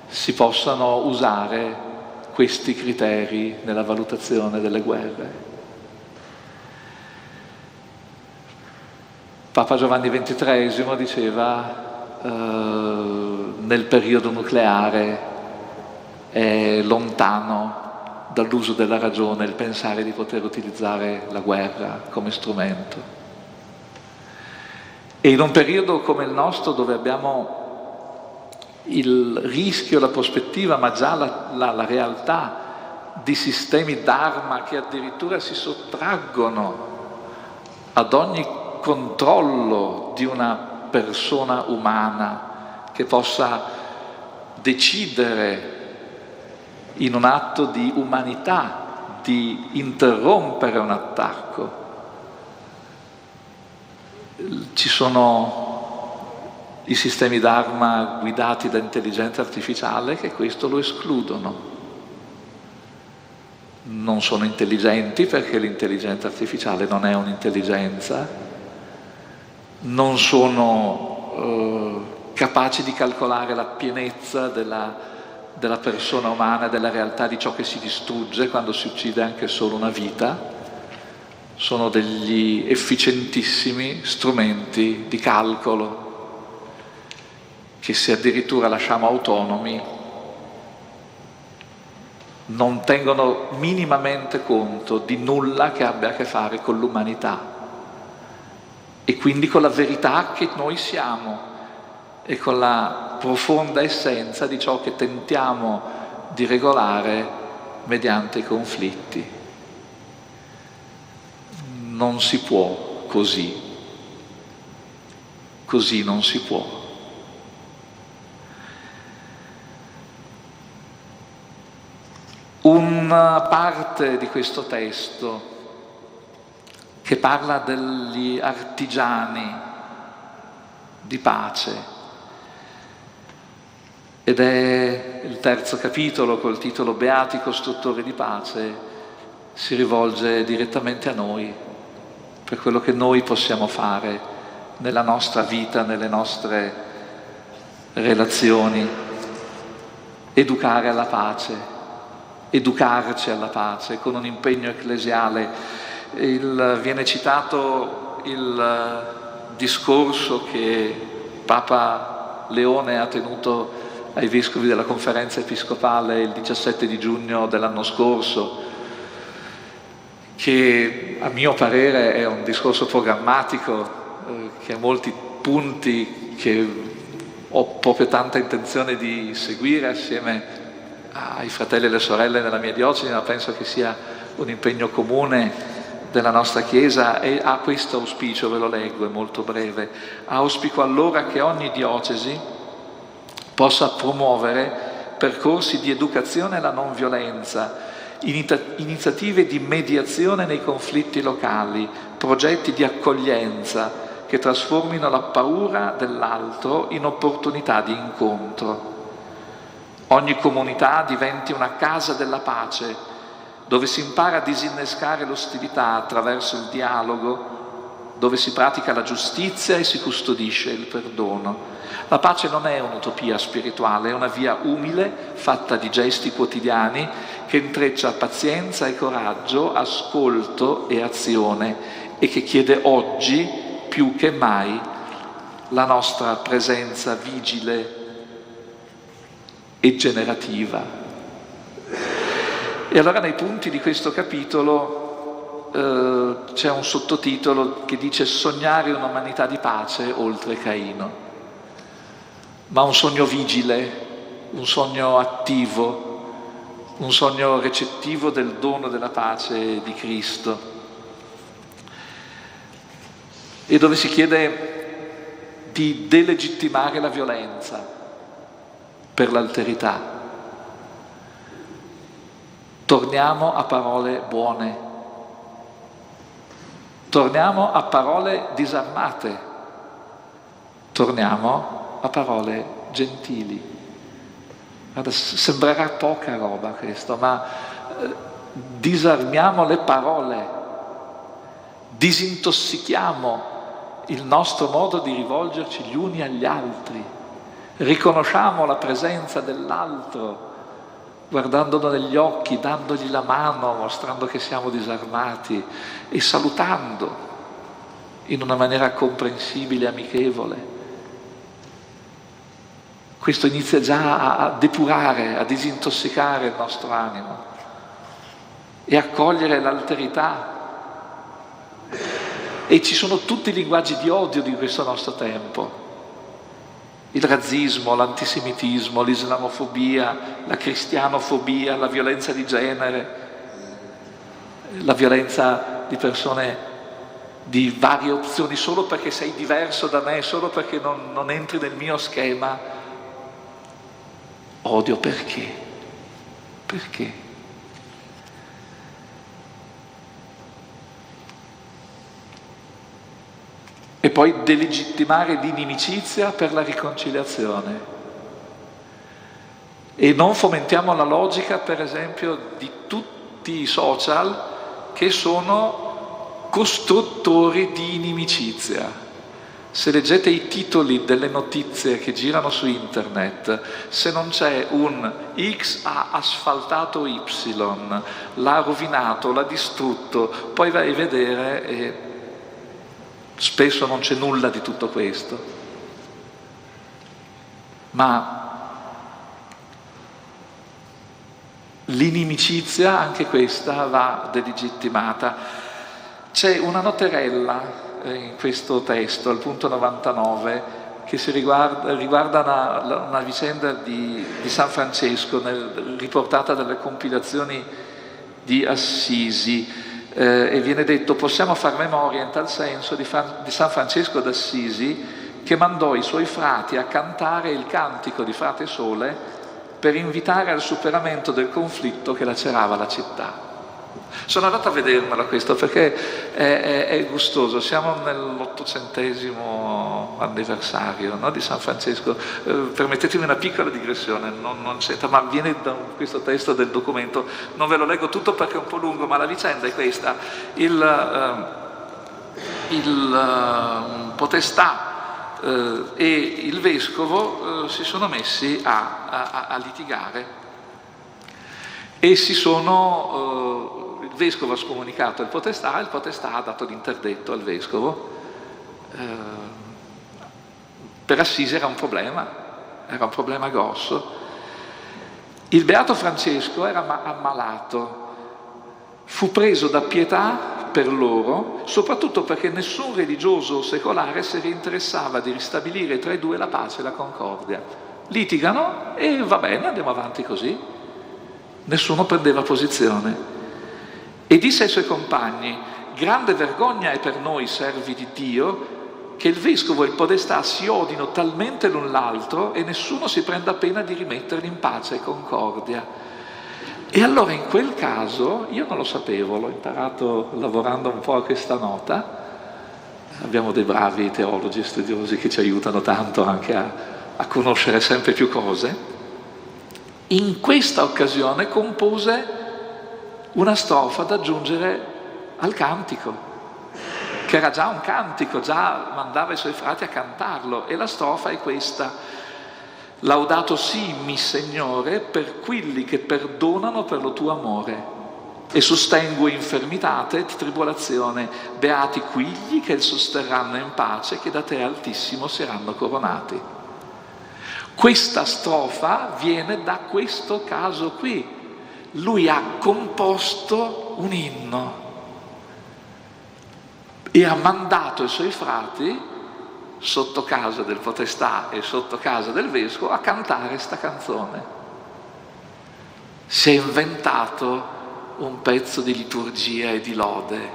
Speaker 3: si possano usare questi criteri nella valutazione delle guerre. Papa Giovanni XXIII diceva nel periodo nucleare è lontano dall'uso della ragione il pensare di poter utilizzare la guerra come strumento. E in un periodo come il nostro, dove abbiamo il rischio, la prospettiva, ma già la realtà di sistemi d'arma che addirittura si sottraggono ad ogni controllo di una persona umana che possa decidere in un atto di umanità di interrompere un attacco. Ci sono i sistemi d'arma guidati da intelligenza artificiale che questo lo escludono. Non sono intelligenti perché l'intelligenza artificiale non è un'intelligenza, non sono capaci di calcolare la pienezza della persona umana, della realtà di ciò che si distrugge quando si uccide anche solo una vita. Sono degli efficientissimi strumenti di calcolo che, se addirittura lasciamo autonomi, non tengono minimamente conto di nulla che abbia a che fare con l'umanità e quindi con la verità che noi siamo e con la profonda essenza di ciò che tentiamo di regolare mediante i conflitti. Non si può così non si può. Una parte di questo testo che parla degli artigiani di pace, ed è il terzo capitolo col titolo Beati costruttori di pace, si rivolge direttamente a noi, per quello che noi possiamo fare nella nostra vita, nelle nostre relazioni, educare alla pace, educarci alla pace con un impegno ecclesiale. Viene citato il discorso che Papa Leone ha tenuto ai vescovi della conferenza episcopale il 17 di giugno dell'anno scorso, che a mio parere è un discorso programmatico che ha molti punti che ho proprio tanta intenzione di seguire assieme ai fratelli e alle sorelle nella mia diocesi, ma penso che sia un impegno comune della nostra Chiesa, e ha questo auspicio, ve lo leggo, è molto breve. Auspico allora che ogni diocesi possa promuovere percorsi di educazione alla non violenza, iniziative di mediazione nei conflitti locali, progetti di accoglienza che trasformino la paura dell'altro in opportunità di incontro. Ogni comunità diventi una casa della pace, dove si impara a disinnescare l'ostilità attraverso il dialogo, dove si pratica la giustizia e si custodisce il perdono. La pace non è un'utopia spirituale, è una via umile, fatta di gesti quotidiani, che intreccia pazienza e coraggio, ascolto e azione, e che chiede oggi, più che mai, la nostra presenza vigile e generativa. E allora nei punti di questo capitolo c'è un sottotitolo che dice sognare un'umanità di pace oltre Caino, ma un sogno vigile, un sogno attivo, un sogno recettivo del dono della pace di Cristo, e dove si chiede di delegittimare la violenza per l'alterità. Torniamo a parole buone, torniamo a parole disarmate, torniamo a parole gentili. Guarda, sembrerà poca roba questo, ma disarmiamo le parole, disintossichiamo il nostro modo di rivolgerci gli uni agli altri, riconosciamo la presenza dell'altro, guardandolo negli occhi, dandogli la mano, mostrando che siamo disarmati e salutando in una maniera comprensibile e amichevole. Questo inizia già a depurare, a disintossicare il nostro animo e a cogliere l'alterità. E ci sono tutti i linguaggi di odio di questo nostro tempo. Il razzismo, l'antisemitismo, l'islamofobia, la cristianofobia, la violenza di genere, la violenza di persone di varie opzioni, solo perché sei diverso da me, solo perché non entri nel mio schema. Odio perché? Perché? E poi delegittimare l'inimicizia per la riconciliazione. E non fomentiamo la logica, per esempio, di tutti i social che sono costruttori di inimicizia. Se leggete i titoli delle notizie che girano su internet, se non c'è un X ha asfaltato Y, l'ha rovinato, l'ha distrutto, poi vai a vedere e spesso non c'è nulla di tutto questo. Ma l'inimicizia, anche questa, va delegittimata. C'è una noterella in questo testo, al punto 99, che riguarda una vicenda di San Francesco, riportata dalle compilazioni di Assisi. E viene detto: possiamo far memoria in tal senso di San Francesco d'Assisi, che mandò i suoi frati a cantare il cantico di Frate Sole per invitare al superamento del conflitto che lacerava la città. Sono andato a vedermelo questo perché è gustoso. Siamo nell'800° anniversario, no, di San Francesco. Permettetemi una piccola digressione, non c'entra, ma viene da questo testo del documento. Non ve lo leggo tutto perché è un po' lungo, ma la vicenda è questa. Il podestà e il vescovo si sono messi a litigare e il vescovo ha scomunicato il podestà ha dato l'interdetto al vescovo. Per Assisi era un problema grosso. Il beato Francesco era ammalato, fu preso da pietà per loro, soprattutto perché nessun religioso secolare si interessava di ristabilire tra i due la pace e la concordia. Litigano e va bene, andiamo avanti così. Nessuno prendeva posizione. E disse ai suoi compagni: grande vergogna è per noi servi di Dio che il vescovo e il podestà si odino talmente l'un l'altro e nessuno si prenda pena di rimetterli in pace e concordia. E allora in quel caso, io non lo sapevo, l'ho imparato lavorando un po' a questa nota. Abbiamo dei bravi teologi studiosi che ci aiutano tanto anche a conoscere sempre più cose. In questa occasione compose una strofa da aggiungere al cantico, che era già un cantico, già mandava i suoi frati a cantarlo, e la strofa è questa: laudato sii, Signore, per quelli che perdonano per lo tuo amore e sostengo infermitate e tribolazione, beati quigli che sosterranno in pace, che da te altissimo saranno coronati. Questa strofa viene da questo caso qui. Lui ha composto un inno e ha mandato i suoi frati, sotto casa del podestà e sotto casa del vescovo, a cantare sta canzone. Si è inventato un pezzo di liturgia e di lode,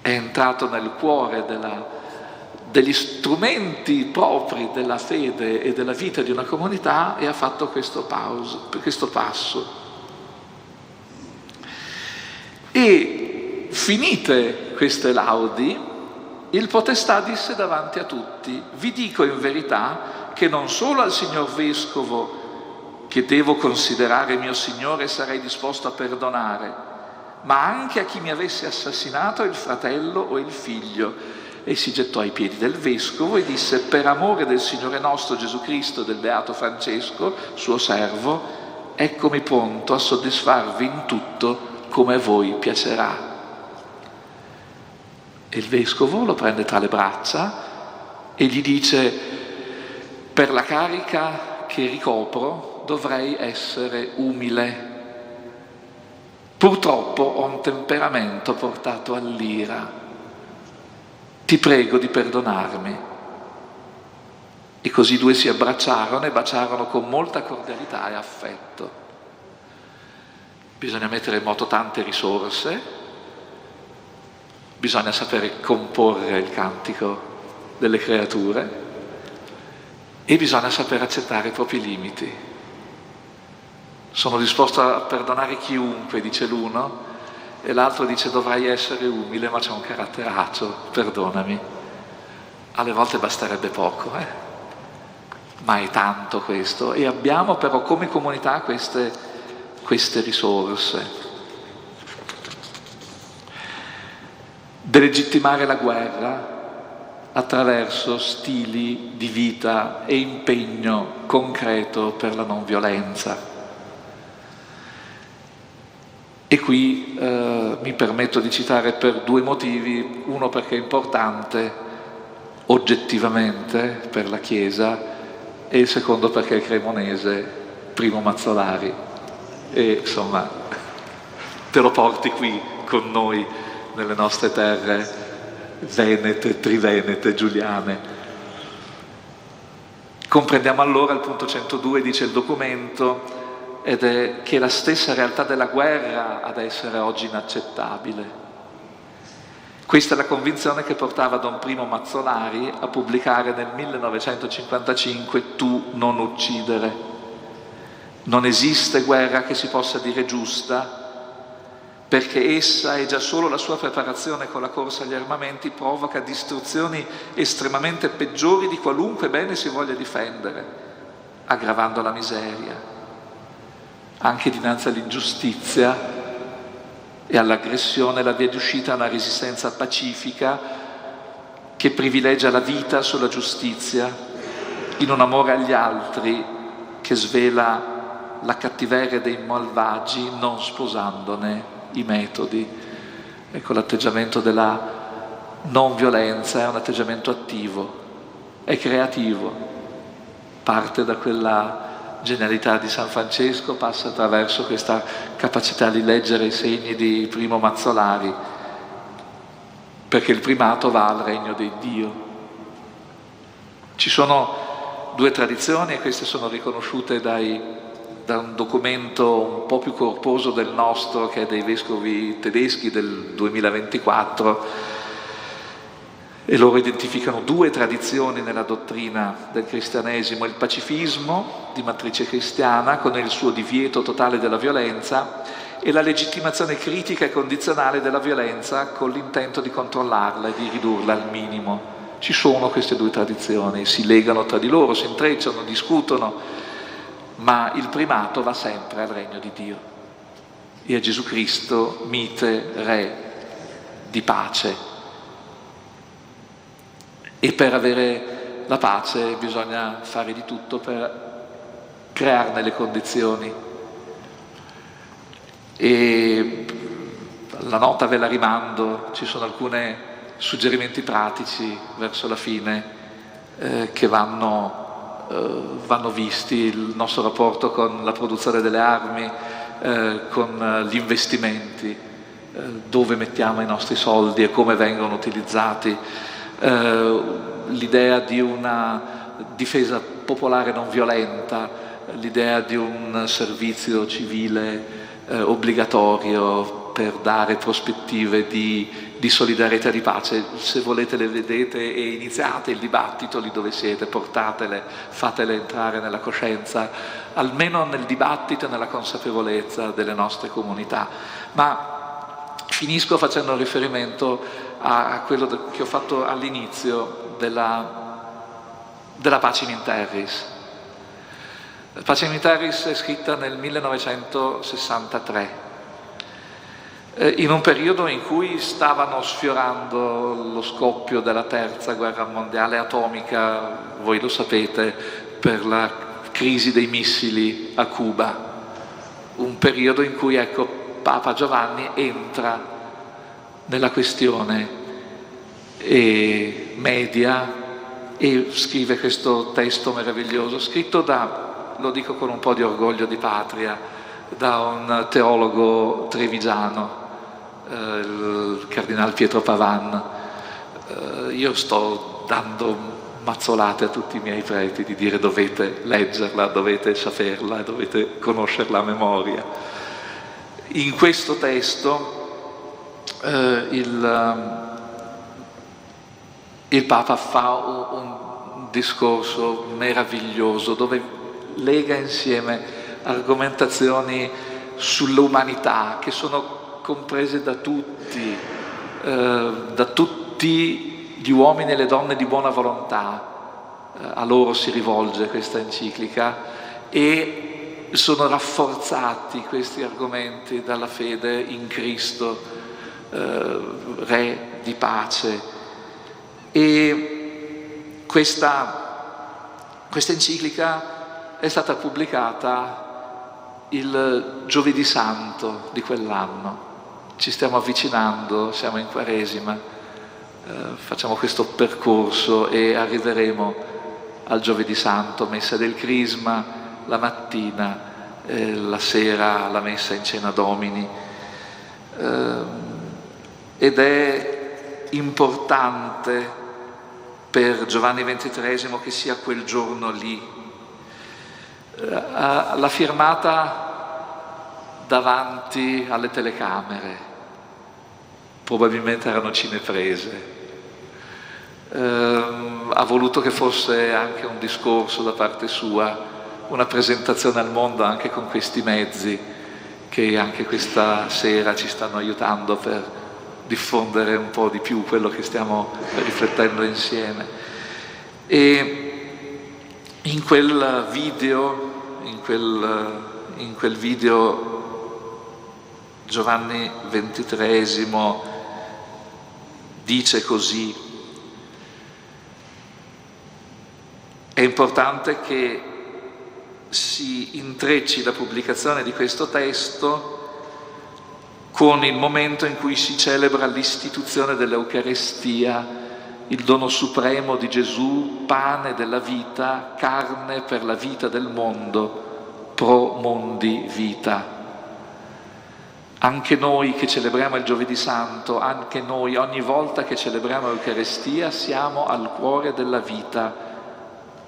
Speaker 3: è entrato nel cuore degli strumenti propri della fede e della vita di una comunità e ha fatto questo passo. E finite queste laudi, il Potestà disse davanti a tutti: vi dico in verità che non solo al signor Vescovo, che devo considerare mio Signore, sarei disposto a perdonare, ma anche a chi mi avesse assassinato il fratello o il figlio. E si gettò ai piedi del Vescovo e disse: per amore del Signore nostro Gesù Cristo e del Beato Francesco, suo servo, eccomi pronto a soddisfarvi in tutto come a voi piacerà. E il Vescovo lo prende tra le braccia e gli dice: per la carica che ricopro dovrei essere umile. Purtroppo ho un temperamento portato all'ira. Ti prego di perdonarmi. E così i due si abbracciarono e baciarono con molta cordialità e affetto. Bisogna mettere in moto tante risorse, bisogna sapere comporre il cantico delle creature e bisogna saper accettare i propri limiti. Sono disposto a perdonare chiunque, dice l'uno, e l'altro dice: dovrai essere umile, ma c'è un caratteraccio, perdonami. Alle volte basterebbe poco, ma è tanto questo. E abbiamo però come comunità queste risorse. Delegittimare la guerra attraverso stili di vita e impegno concreto per la non violenza. E qui mi permetto di citare per due motivi: uno perché è importante oggettivamente per la Chiesa, e il secondo perché è cremonese, Primo Mazzolari, e insomma te lo porti qui con noi nelle nostre terre venete, trivenete, giuliane. Comprendiamo allora, il punto 102 dice il documento, ed è che la stessa realtà della guerra ad essere oggi inaccettabile. Questa è la convinzione che portava Don Primo Mazzolari a pubblicare nel 1955 Tu non uccidere. Non esiste guerra che si possa dire giusta, perché essa e già solo la sua preparazione con la corsa agli armamenti provoca distruzioni estremamente peggiori di qualunque bene si voglia difendere, aggravando la miseria. Anche dinanzi all'ingiustizia e all'aggressione la via di uscita è una resistenza pacifica che privilegia la vita sulla giustizia, in un amore agli altri che svela la cattiveria dei malvagi non sposandone i metodi. Ecco, l'atteggiamento della non violenza è un atteggiamento attivo, è creativo, parte da quella genialità di San Francesco, passa attraverso questa capacità di leggere i segni di Primo Mazzolari, perché il primato va al regno di Dio. Ci sono due tradizioni, e queste sono riconosciute da un documento un po' più corposo del nostro, che è dei vescovi tedeschi del 2024, e loro identificano due tradizioni nella dottrina del cristianesimo: il pacifismo di matrice cristiana con il suo divieto totale della violenza, e la legittimazione critica e condizionale della violenza con l'intento di controllarla e di ridurla al minimo. Ci sono queste due tradizioni, si legano tra di loro, si intrecciano, discutono, ma il primato va sempre al regno di Dio e a Gesù Cristo, mite re di pace. E per avere la pace bisogna fare di tutto per crearne le condizioni. E la nota ve la rimando, ci sono alcuni suggerimenti pratici verso la fine che vanno visti: il nostro rapporto con la produzione delle armi, con gli investimenti, dove mettiamo i nostri soldi e come vengono utilizzati, l'idea di una difesa popolare non violenta, l'idea di un servizio civile obbligatorio per dare prospettive di solidarietà e di pace. Se volete le vedete e iniziate il dibattito lì dove siete, portatele, fatele entrare nella coscienza, almeno nel dibattito e nella consapevolezza delle nostre comunità. Ma Finisco facendo riferimento a quello che ho fatto all'inizio della Pacem in Terris. Pacem in Terris è scritta nel 1963, in un periodo in cui stavano sfiorando lo scoppio della terza guerra mondiale atomica, voi lo sapete, per la crisi dei missili a Cuba, un periodo in cui, ecco, Papa Giovanni entra nella questione e media e scrive questo testo meraviglioso, scritto da, lo dico con un po' di orgoglio di patria, da un teologo trevigiano, il cardinal Pietro Pavan. Io sto dando mazzolate a tutti i miei preti di dire dovete leggerla, dovete saperla, dovete conoscerla a memoria. In questo testo il Papa fa un discorso meraviglioso dove lega insieme argomentazioni sull'umanità che sono comprese da tutti gli uomini e le donne di buona volontà. A loro si rivolge questa enciclica e sono rafforzati questi argomenti dalla fede in Cristo, Re di pace. E questa enciclica è stata pubblicata il Giovedì Santo di quell'anno. Ci stiamo avvicinando, siamo in Quaresima, facciamo questo percorso e arriveremo al Giovedì Santo, messa del Crisma la mattina, la sera la messa in Cena Domini, ed è importante per Giovanni XXIII che sia quel giorno lì. L'ha firmata davanti alle telecamere, probabilmente erano cineprese. Ha voluto che fosse anche un discorso da parte sua, una presentazione al mondo anche con questi mezzi che anche questa sera ci stanno aiutando per diffondere un po' di più quello che stiamo riflettendo insieme. E in quel video Giovanni XXIII dice così: è importante che si intrecci la pubblicazione di questo testo con il momento in cui si celebra l'istituzione dell'Eucarestia, il dono supremo di Gesù, pane della vita, carne per la vita del mondo, pro mundi vita. Anche noi che celebriamo il Giovedì Santo, anche noi ogni volta che celebriamo l'Eucarestia siamo al cuore della vita,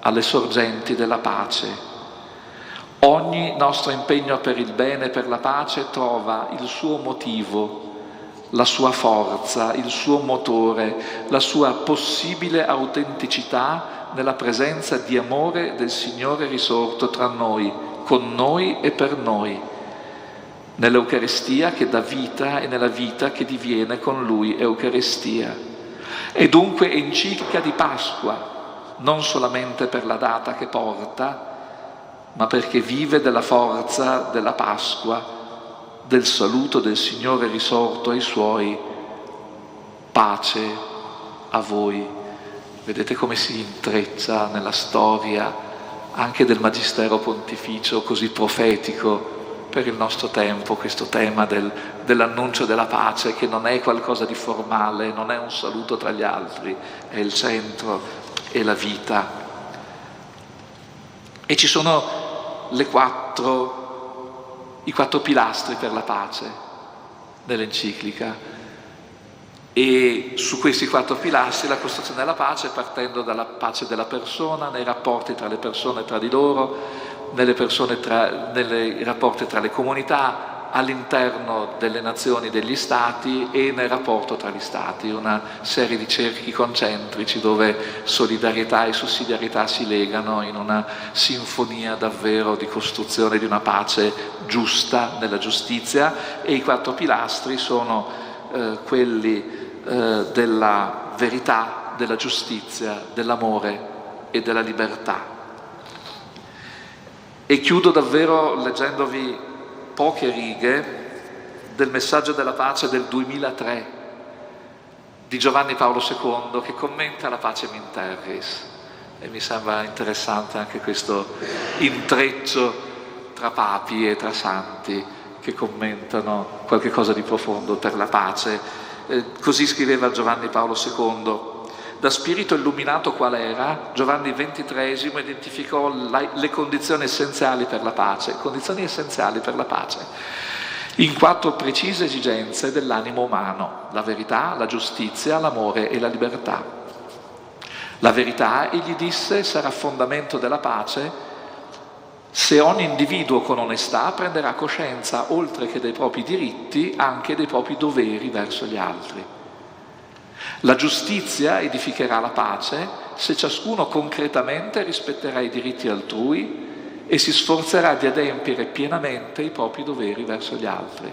Speaker 3: alle sorgenti della pace. Ogni nostro impegno per il bene e per la pace trova il suo motivo, la sua forza, il suo motore, la sua possibile autenticità nella presenza di amore del Signore risorto tra noi, con noi e per noi, nell'Eucarestia che dà vita e nella vita che diviene con Lui Eucarestia. E dunque enciclica di Pasqua, non solamente per la data che porta, ma perché vive della forza della Pasqua, del saluto del Signore risorto ai Suoi: pace a voi. Vedete come si intreccia nella storia anche del Magistero Pontificio così profetico per il nostro tempo, questo tema dell'annuncio della pace, che non è qualcosa di formale, non è un saluto tra gli altri, è il centro e la vita. E ci sono i quattro pilastri per la pace dell'enciclica, e su questi 4 pilastri la costruzione della pace, partendo dalla pace della persona, nei rapporti tra le persone tra di loro, nei rapporti tra le comunità, all'interno delle nazioni, degli stati e nel rapporto tra gli stati, una serie di cerchi concentrici dove solidarietà e sussidiarietà si legano in una sinfonia davvero di costruzione di una pace giusta nella giustizia. E i 4 pilastri sono quelli della verità, della giustizia, dell'amore e della libertà. E chiudo davvero leggendovi poche righe del messaggio della pace del 2003 di Giovanni Paolo II, che commenta la Pacem in Terris, e mi sembra interessante anche questo intreccio tra papi e tra santi che commentano qualche cosa di profondo per la pace. Così scriveva Giovanni Paolo II. Da spirito illuminato qual era, Giovanni XXIII identificò le condizioni essenziali per la pace, in 4 precise esigenze dell'animo umano: la verità, la giustizia, l'amore e la libertà. La verità, egli disse, sarà fondamento della pace se ogni individuo con onestà prenderà coscienza, oltre che dei propri diritti, anche dei propri doveri verso gli altri. La giustizia edificherà la pace se ciascuno concretamente rispetterà i diritti altrui e si sforzerà di adempiere pienamente i propri doveri verso gli altri.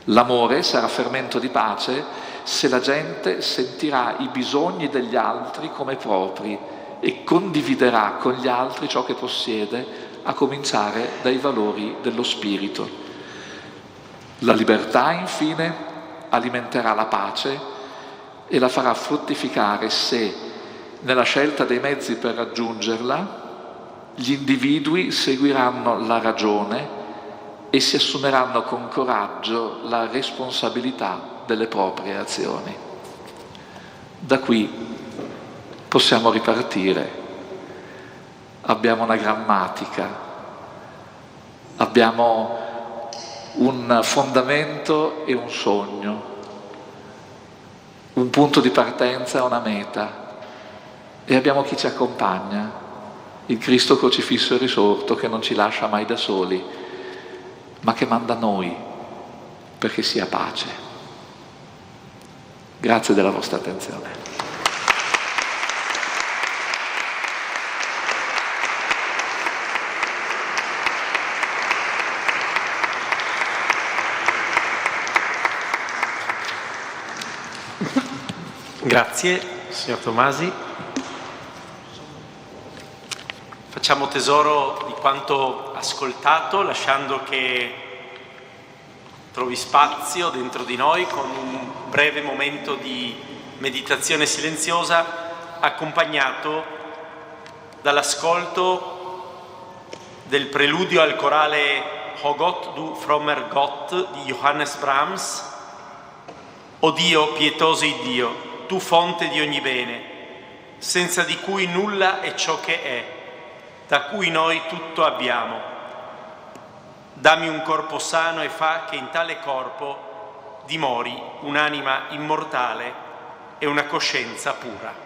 Speaker 3: L'amore sarà fermento di pace se la gente sentirà i bisogni degli altri come propri e condividerà con gli altri ciò che possiede, a cominciare dai valori dello spirito. La libertà, infine, alimenterà la pace e la farà fruttificare se, nella scelta dei mezzi per raggiungerla, gli individui seguiranno la ragione e si assumeranno con coraggio la responsabilità delle proprie azioni. Da qui possiamo ripartire. Abbiamo una grammatica, abbiamo un fondamento e un sogno, un punto di partenza e una meta, e abbiamo chi ci accompagna, il Cristo crocifisso e risorto, che non ci lascia mai da soli, ma che manda noi perché sia pace. Grazie della vostra attenzione.
Speaker 2: Grazie, signor Tomasi. Facciamo tesoro di quanto ascoltato, lasciando che trovi spazio dentro di noi con un breve momento di meditazione silenziosa, accompagnato dall'ascolto del preludio al corale O Gott, du frommer Gott di Johannes Brahms. O Dio, pietoso Iddio, tu fonte di ogni bene, senza di cui nulla è ciò che è, da cui noi tutto abbiamo. Dammi un corpo sano e fa che in tale corpo dimori un'anima immortale e una coscienza pura.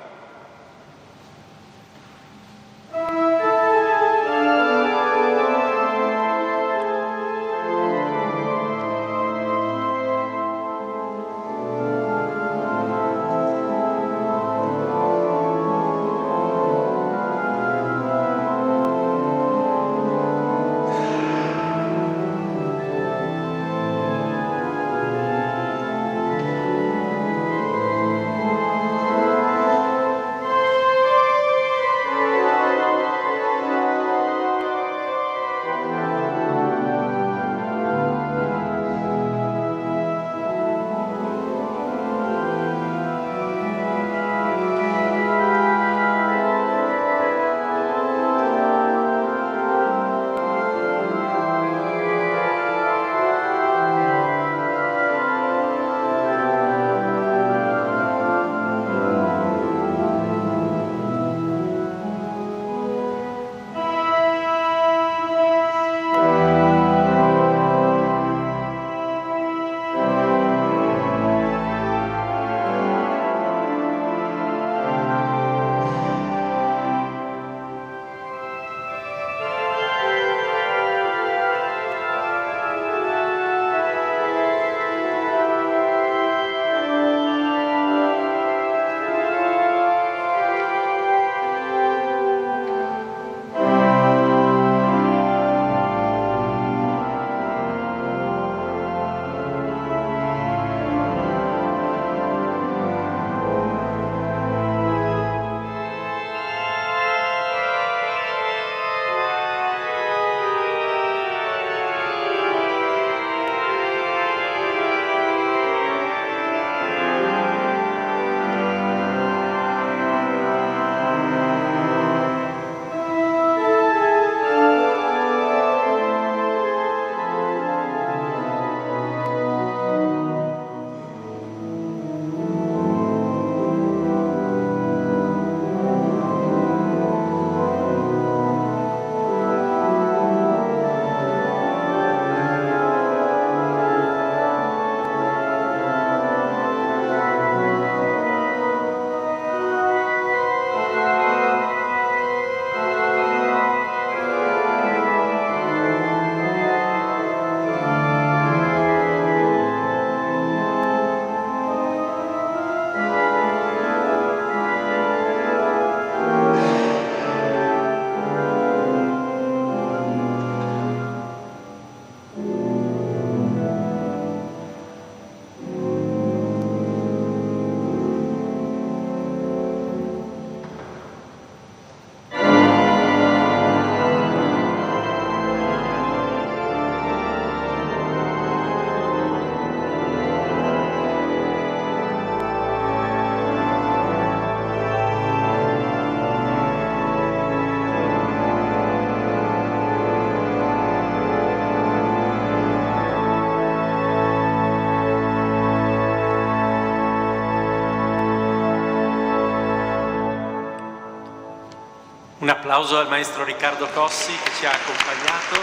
Speaker 2: Un applauso al maestro Riccardo Cossi che ci ha accompagnato.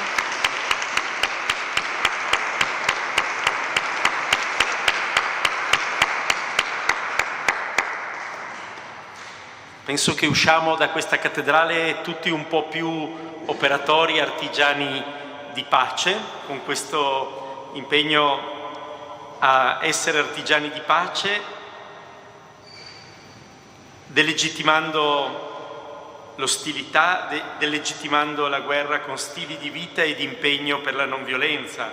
Speaker 2: Penso che usciamo da questa cattedrale tutti un po' più operatori, artigiani di pace, con questo impegno a essere artigiani di pace, delegittimando l'ostilità, delegittimando la guerra con stili di vita e di impegno per la non violenza,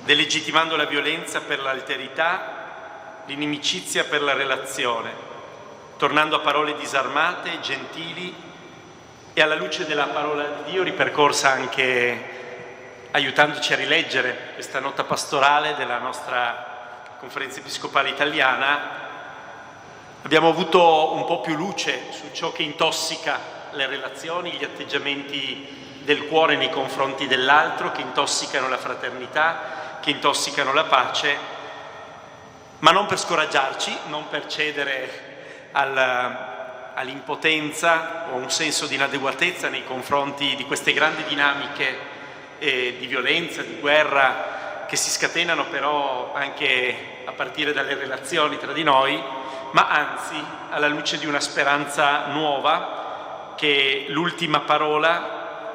Speaker 2: delegittimando la violenza per l'alterità, l'inimicizia per la relazione, tornando a parole disarmate, gentili e alla luce della parola di Dio ripercorsa anche aiutandoci a rileggere questa nota pastorale della nostra Conferenza Episcopale Italiana. Abbiamo avuto un po' più luce su ciò che intossica le relazioni, gli atteggiamenti del cuore nei confronti dell'altro, che intossicano la fraternità, che intossicano la pace, ma non per scoraggiarci, non per cedere all'impotenza o a un senso di inadeguatezza nei confronti di queste grandi dinamiche di violenza, di guerra che si scatenano però anche a partire dalle relazioni tra di noi, ma anzi alla luce di una speranza nuova che l'ultima parola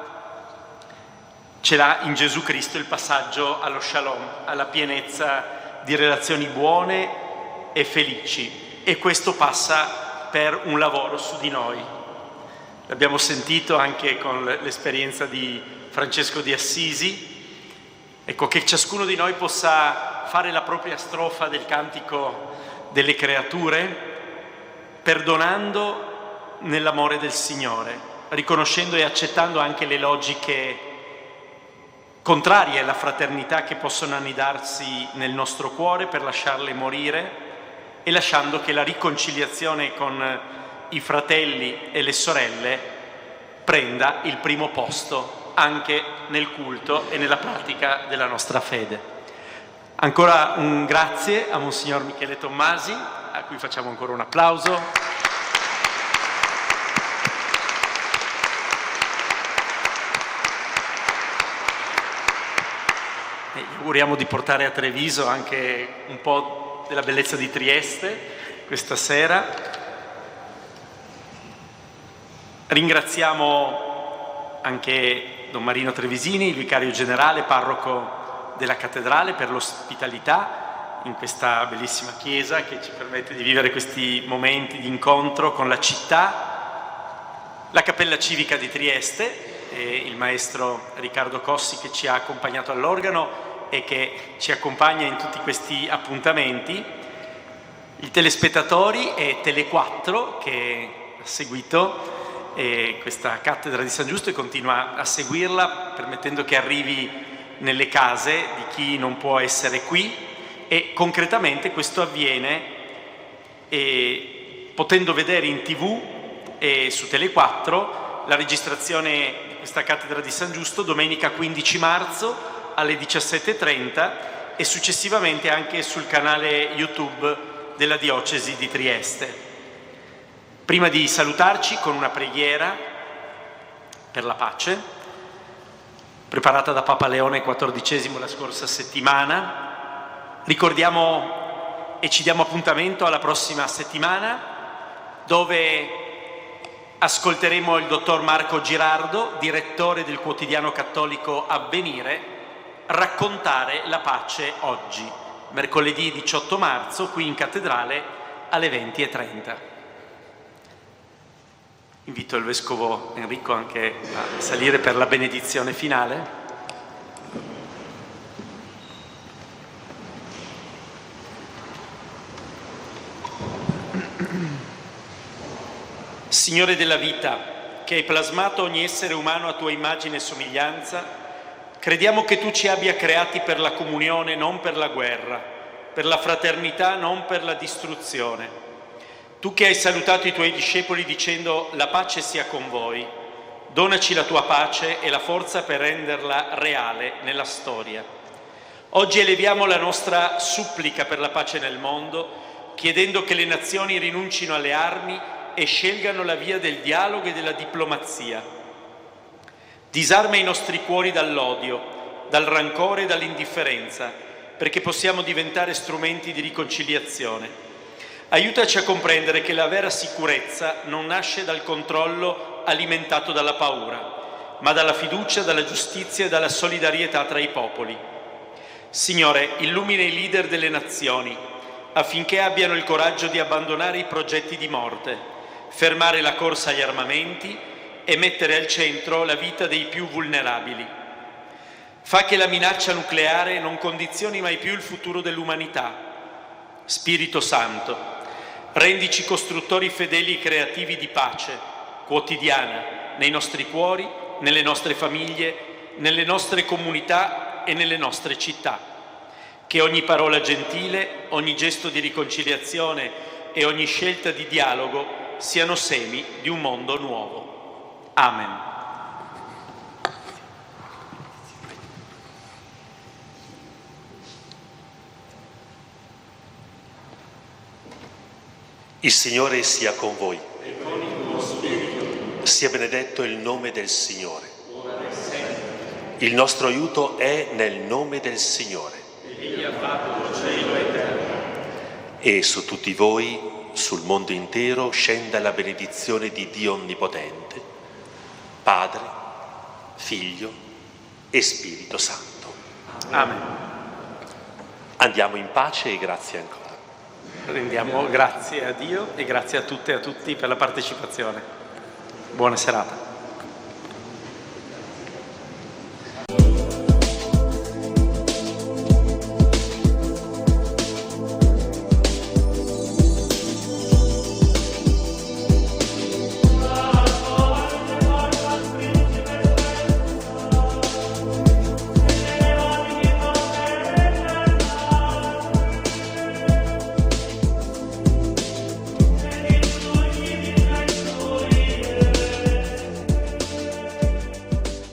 Speaker 2: ce l'ha in Gesù Cristo, il passaggio allo shalom, alla pienezza di relazioni buone e felici. E questo passa per un lavoro su di noi. L'abbiamo sentito anche con l'esperienza di Francesco di Assisi. Ecco, che ciascuno di noi possa fare la propria strofa del cantico delle creature, perdonando nell'amore del Signore, riconoscendo e accettando anche le logiche contrarie alla fraternità che possono annidarsi nel nostro cuore per lasciarle morire, e lasciando che la riconciliazione con i fratelli e le sorelle prenda il primo posto anche nel culto e nella pratica della nostra fede. Ancora un grazie a Monsignor Michele Tommasi, a cui facciamo ancora un applauso. E gli auguriamo di portare a Treviso anche un po' della bellezza di Trieste questa sera. Ringraziamo anche Don Marino Trevisini, il vicario generale, parroco della cattedrale, per l'ospitalità in questa bellissima chiesa che ci permette di vivere questi momenti di incontro con la città, la Cappella Civica di Trieste e il maestro Riccardo Cossi che ci ha accompagnato all'organo e che ci accompagna in tutti questi appuntamenti, i telespettatori e Tele4 che ha seguito questa cattedra di San Giusto e continua a seguirla, permettendo che arrivi nelle case di chi non può essere qui, e concretamente questo avviene potendo vedere in TV e su Tele4 la registrazione di questa cattedra di San Giusto domenica 15 marzo alle 17:30 e successivamente anche sul canale YouTube della Diocesi di Trieste. Prima di salutarci con una preghiera per la pace, preparata da Papa Leone XIV la scorsa settimana, ricordiamo e ci diamo appuntamento alla prossima settimana, dove ascolteremo il dottor Marco Girardo, direttore del quotidiano cattolico Avvenire, raccontare la pace oggi, mercoledì 18 marzo, qui in cattedrale alle 20:30. Invito il Vescovo Enrico anche a salire per la benedizione finale. Signore della vita, che hai plasmato ogni essere umano a tua immagine e somiglianza, crediamo che tu ci abbia creati per la comunione, non per la guerra, per la fraternità, non per la distruzione. Tu che hai salutato i tuoi discepoli dicendo «La pace sia con voi», donaci la tua pace e la forza per renderla reale nella storia. Oggi eleviamo la nostra supplica per la pace nel mondo, chiedendo che le nazioni rinuncino alle armi e scelgano la via del dialogo e della diplomazia. Disarma i nostri cuori dall'odio, dal rancore e dall'indifferenza, perché possiamo diventare strumenti di riconciliazione. Aiutaci a comprendere che la vera sicurezza non nasce dal controllo alimentato dalla paura, ma dalla fiducia, dalla giustizia e dalla solidarietà tra i popoli. Signore, illumina i leader delle nazioni affinché abbiano il coraggio di abbandonare i progetti di morte, fermare la corsa agli armamenti e mettere al centro la vita dei più vulnerabili. Fa che la minaccia nucleare non condizioni mai più il futuro dell'umanità. Spirito Santo, rendici costruttori fedeli e creativi di pace quotidiana nei nostri cuori, nelle nostre famiglie, nelle nostre comunità e nelle nostre città. Che ogni parola gentile, ogni gesto di riconciliazione e ogni scelta di dialogo siano semi di un mondo nuovo. Amen.
Speaker 1: Il Signore sia con voi.
Speaker 2: E con il tuo spirito.
Speaker 1: Sia benedetto il nome del Signore.
Speaker 2: Ora e sempre.
Speaker 1: Il nostro aiuto è nel nome del Signore.
Speaker 2: Egli ha fatto cielo e terra.
Speaker 1: E su tutti voi, sul mondo intero, scenda la benedizione di Dio Onnipotente, Padre, Figlio e Spirito Santo.
Speaker 2: Amen.
Speaker 1: Andiamo in pace e grazie ancora.
Speaker 2: Rendiamo grazie a Dio e grazie a tutte e a tutti per la partecipazione. Buona serata.